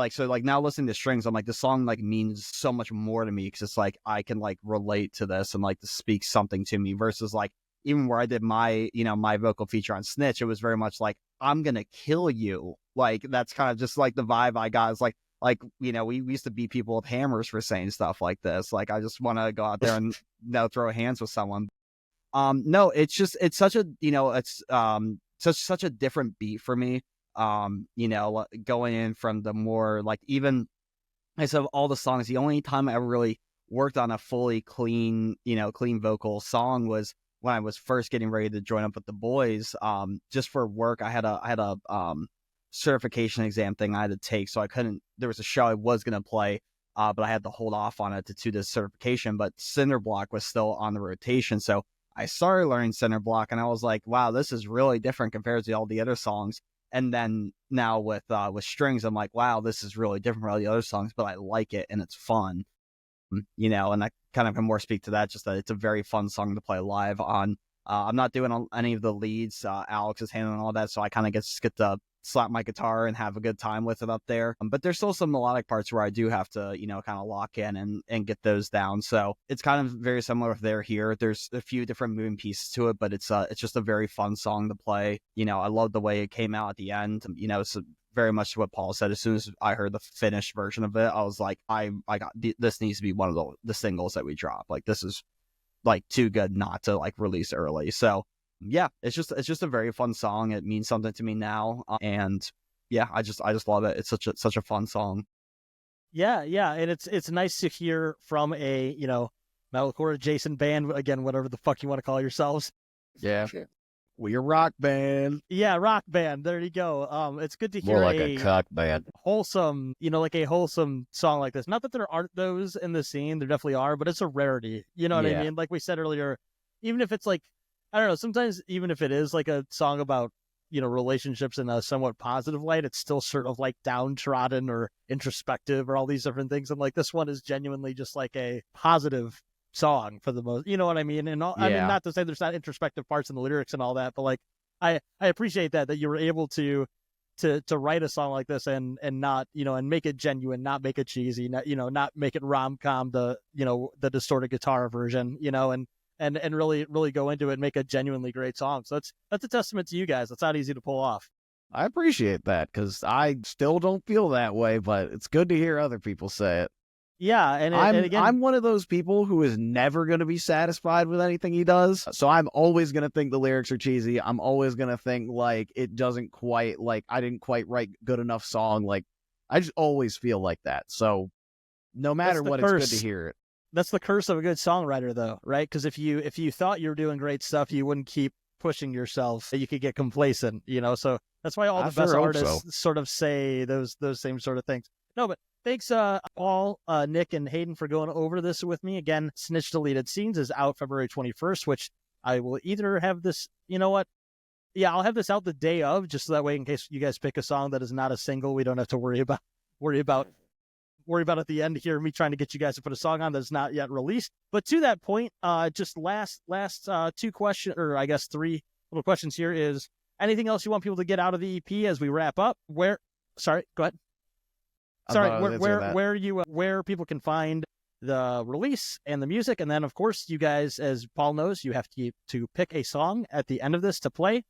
So like now listening to Strings, I'm like, the song like means so much more to me, because it's like I can like relate to this and like to speak something to me, versus like even where I did my my vocal feature on Snitch, it was very much like, I'm gonna kill you. Like that's kind of just like the vibe I got. Is like we used to beat people with hammers for saying stuff like this. Like I just want to go out there and throw hands with someone. No, it's such a it's such a different beat for me. Going in from the more like, even I said, all the songs, the only time I ever really worked on a fully clean vocal song was when I was first getting ready to join up with the boys, just for work, I had a certification exam thing I had to take, so I couldn't. There was a show I was gonna play, but I had to hold off on it to do this certification. But Cinder Block was still on the rotation, so I started learning Cinder Block, and I was like, wow, this is really different compared to all the other songs. And then now with strings, I'm like, wow, this is really different from all the other songs, but I like it and it's fun, and I kind of can more speak to that, just that it's a very fun song to play live on. I'm not doing any of the leads. Alex is handling all that, so I kind of just get to slap my guitar and have a good time with it up there. But there's still some melodic parts where I do have to, kind of lock in and get those down. So it's kind of very similar if they're here. There's a few different moving pieces to it, but it's just a very fun song to play. I love the way it came out at the end. It's very much what Paul said. As soon as I heard the finished version of it, I was like, I got this needs to be one of the singles that we drop. Like, this is like too good not to like release early. So yeah, it's just a very fun song. It means something to me now, and yeah, I just love it. It's such a fun song.
Yeah, and it's nice to hear from a metalcore adjacent band, again, whatever the fuck you want to call yourselves.
Yeah, we're a rock band.
Yeah, rock band. There you go. It's good to hear
more like a cock band.
Wholesome, like a wholesome song like this. Not that there aren't those in the scene, there definitely are, but it's a rarity. You know what I mean? Like we said earlier, even if it's like, I don't know, sometimes even if it is like a song about, relationships in a somewhat positive light, it's still sort of like downtrodden or introspective or all these different things. And like this one is genuinely just like a positive song for the most, you know what I mean? And I mean, not to say there's not introspective parts in the lyrics and all that, but like, I appreciate that you were able to write a song like this and not, and make it genuine, not make it cheesy, not make it rom-com, the distorted guitar version, and really, really go into it and make a genuinely great song. So that's a testament to you guys. That's not easy to pull off.
I appreciate that, because I still don't feel that way, but it's good to hear other people say it.
Yeah, and again,
I'm one of those people who is never going to be satisfied with anything he does. So I'm always going to think the lyrics are cheesy. I'm always going to think like it doesn't quite, like I didn't quite write good enough song. Like I just always feel like that. So no matter what, it's good to hear it.
That's the curse of a good songwriter, though, right? Because if you thought you were doing great stuff, you wouldn't keep pushing yourself. You could get complacent, So that's why all the best artists sort of say those same sort of things. No, but thanks, Paul, Nick, and Hayden for going over this with me. Again, Snitch Deleted Scenes is out February 21st, which I will either have this, Yeah, I'll have this out the day of, just so that way in case you guys pick a song that is not a single, we don't have to worry about at the end here, me trying to get you guys to put a song on that's not yet released. But to that point, just last two questions, or I guess three little questions here is, anything else you want people to get out of the EP as we wrap up? Sorry, go ahead. Sorry, where people can find the release and the music, and then of course you guys, as Paul knows, you have to pick a song at the end of this to play.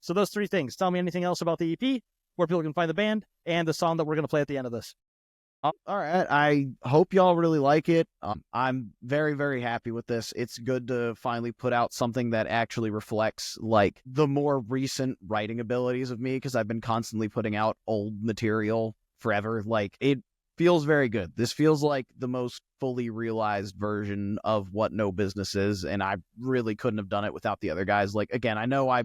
So those three things. Tell me anything else about the EP, where people can find the band, and the song that we're going to play at the end of this.
All right. I hope y'all really like it. I'm very, very happy with this. It's good to finally put out something that actually reflects like the more recent writing abilities of me, because I've been constantly putting out old material forever. Like, it feels very good. This feels like the most fully realized version of what No Business is, and I really couldn't have done it without the other guys. Like, again, I know I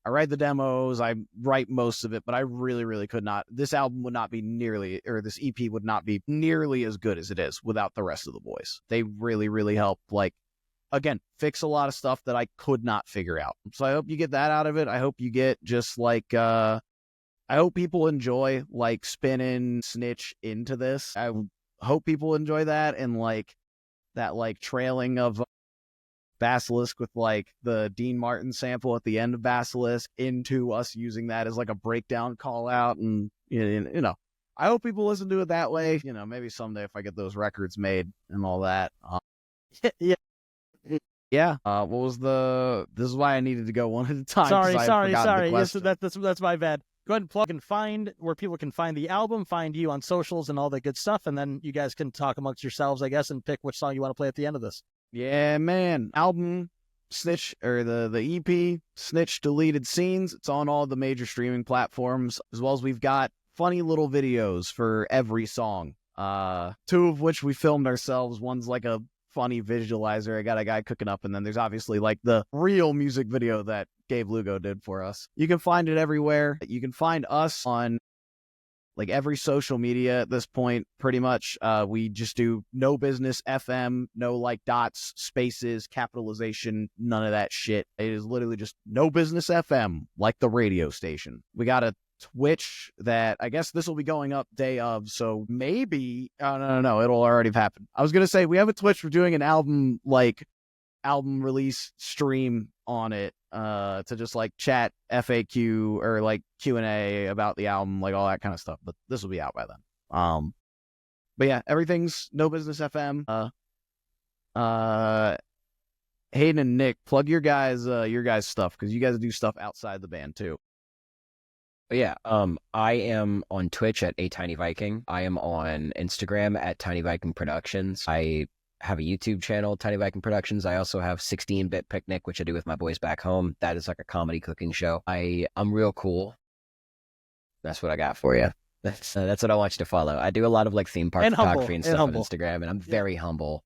write the demos, I write most of it, but I really, really could not. This album would not be nearly, or this EP would not be nearly as good as it is without the rest of the boys. They really, really helped, like, again, fix a lot of stuff that I could not figure out. So I hope you get that out of it. I hope you get just like, I hope people enjoy like spinning Snitch into this. I hope people enjoy that, and like that like trailing of Basilisk with like the Dean Martin sample at the end of Basilisk into us using that as like a breakdown call out. And I hope people listen to it that way. Maybe someday if I get those records made and all that. Yeah. What was this is why I needed to go one at a time.
Sorry. Yes, that's my bad. Go ahead and plug and find where people can find the album, find you on socials and all that good stuff. And then you guys can talk amongst yourselves, I guess, and pick which song you want to play at the end of this.
Yeah, man. Album, Snitch, or the EP, Snitch Deleted Scenes. It's on all the major streaming platforms, as well as we've got funny little videos for every song. Two of which we filmed ourselves. One's like a funny visualizer. I got a guy cooking up, and then there's obviously like the real music video that Gabe Lugo did for us. You can find it everywhere. You can find us on like every social media at this point, pretty much. We just do No Business FM, no like dots, spaces, capitalization, none of that shit. It is literally just No Business FM, like the radio station. We got a Twitch that I guess this will be going up day of, so maybe no, it'll already have happened. I was gonna say we have a Twitch for doing an album release stream on it, to just like chat FAQ or like Q&A about the album, like all that kind of stuff, but this will be out by then. But yeah, everything's No Business FM. Hayden and Nick, plug your guys stuff, because you guys do stuff outside the band too.
But yeah, I am on Twitch at @tinyviking. I am on Instagram at tinyvikingproductions. I have a YouTube channel, Tiny Viking Productions. I also have 16-Bit Picnic, which I do with my boys back home. That is like a comedy cooking show. I'm real cool. That's what I got for you. That's what I want you to follow. I do a lot of like theme park photography and stuff on Instagram, and I'm very humble.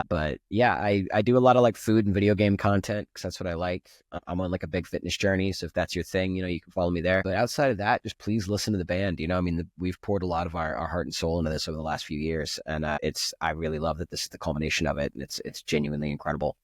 But yeah, I do a lot of like food and video game content because that's what I like. I'm on like a big fitness journey, so if that's your thing, you can follow me there. But outside of that, just please listen to the band. We've poured a lot of our heart and soul into this over the last few years, and I really love that this is the culmination of it, and it's genuinely incredible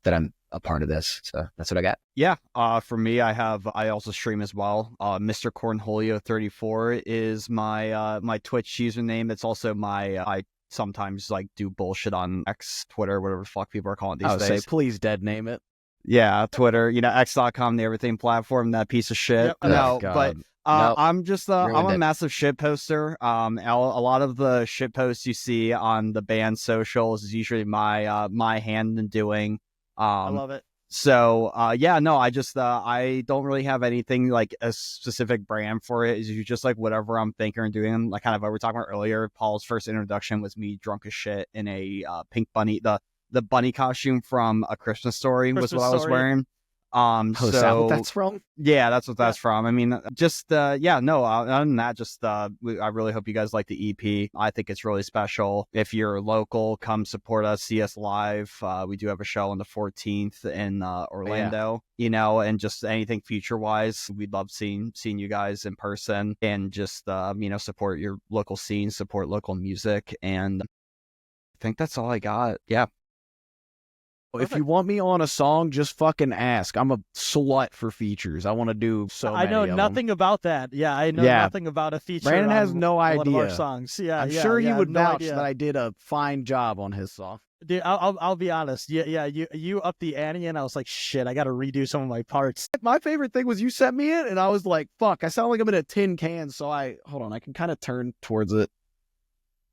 that I'm a part of this. So that's what I got.
Yeah. For me, I also stream as well. Mr. Cornholio 34 is my Twitch username. It's also I sometimes like do bullshit on X, Twitter, whatever the fuck people are calling it these days.
Say, please dead name it.
Yeah, Twitter, x.com, the everything platform, that piece of shit.
Yep.
No,
God.
but I'm just I'm a massive shit poster. A lot of the shit posts you see on the band socials is usually my hand in doing.
I love it.
So yeah, no, I just I don't really have anything like a specific brand for it. It's just like whatever I'm thinking and doing. Like kind of what we were talking about earlier. Paul's first introduction was me drunk as shit in a pink bunny, the bunny costume from A Christmas Story was what I was wearing.
Is that what that's from?
Yeah, that's what that's from. I mean, just yeah, no, other than that, just I really hope you guys like the EP. I think it's really special. If you're local, come support us, see us live. We do have a show on the 14th in Orlando, and just anything future wise, we'd love seeing you guys in person, and just support your local scene, support local music, and I think that's all I got. Yeah.
If you want me on a song, just fucking ask. I'm a slut for features. I want to do so many
I know
of
nothing
them.
about that. Yeah, I know nothing about a feature.
Brandon has
on
no
one of our
idea.
songs. Yeah,
I'm sure he would
no
vouch
idea.
that I did a fine job on his song.
Dude, I'll be honest. Yeah, you upped the ante, and I was like, shit, I got to redo some of my parts.
My favorite thing was you sent me it, and I was like, fuck, I sound like I'm in a tin can. So hold on, I can kind of turn towards it.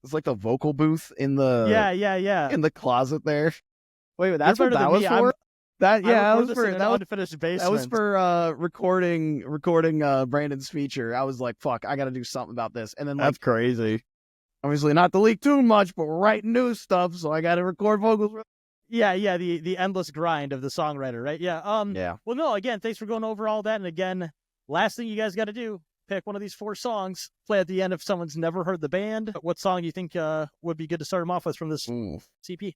It's like the vocal booth in the in the closet there. Wait, that's what that was for? That was for
unfinished basement.
That was for recording Brandon's feature. I was like, fuck, I got to do something about this. And then
That's crazy.
Obviously not to leak too much, but we're writing new stuff, so I got to record vocals.
Yeah, the endless grind of the songwriter, right? Yeah. Well, no, again, thanks for going over all that. And again, last thing you guys got to do, pick one of these 4 songs, play at the end if someone's never heard the band. What song do you think would be good to start them off with from this CP?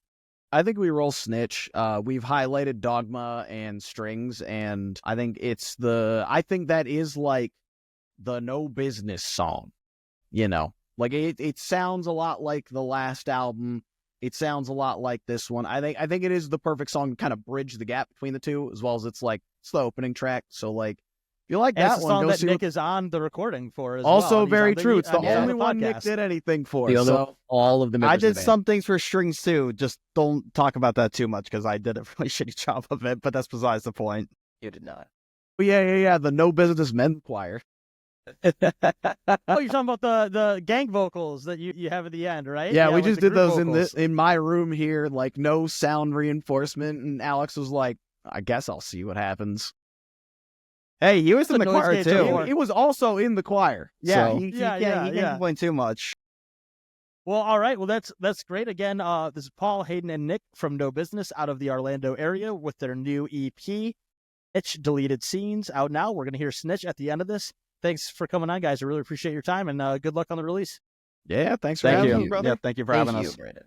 I think we roll Snitch. We've highlighted Dogma and Strings, and I think I think that is like the No Business song, like it sounds a lot like the last album. It sounds a lot like this one. I think it is the perfect song to kind of bridge the gap between the two, as well as it's the opening track. So like, if you like
and
that
it's the
one,
song
go
that
see
Nick is on the recording for as
also
well.
Very true. It's the
on
only one Nick
podcast.
did anything for.
So all of the members
I
of the
did
band.
some things for Strings too. Just don't talk about that too much because I did a really shitty job of it. But that's besides the point.
You did not.
But yeah. The No Business Men Choir.
Oh, you're talking about the gang vocals that you have at the end, right?
Yeah, we
like
just
the
did
group
those
vocals.
in my room here, like no sound reinforcement, and Alex was like, I guess I'll see what happens.
Hey, he was in
The
the
noise
choir
gate
too.
before.
It was also in the choir.
Yeah,
so.
he can't complain too much.
Well, all right. Well, that's great. Again, this is Paul, Hayden, and Nick from No Business out of the Orlando area with their new EP, Snitch Deleted Scenes, out now. We're going to hear Snitch at the end of this. Thanks for coming on, guys. I really appreciate your time, and good luck on the release.
Yeah, thanks for
Thank
having
you.
me, brother.
Yeah, thank you for having
Thank
us.
you, Brandon.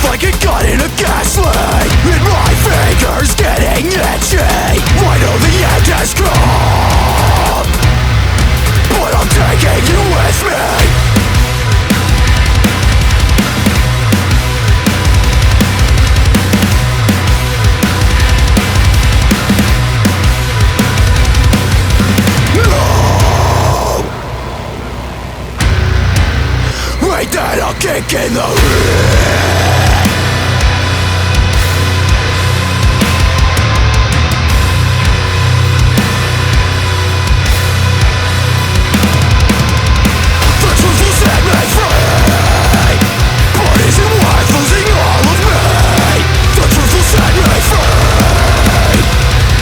like a gun in a gas leak, and my fingers getting itchy. I know the end has come, but I'm taking you with me. Wait, that I'll kick in the rear. The truth will set me free, but is it worth losing all of me? The truth will set me free,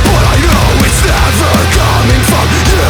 but I know it's never coming from you.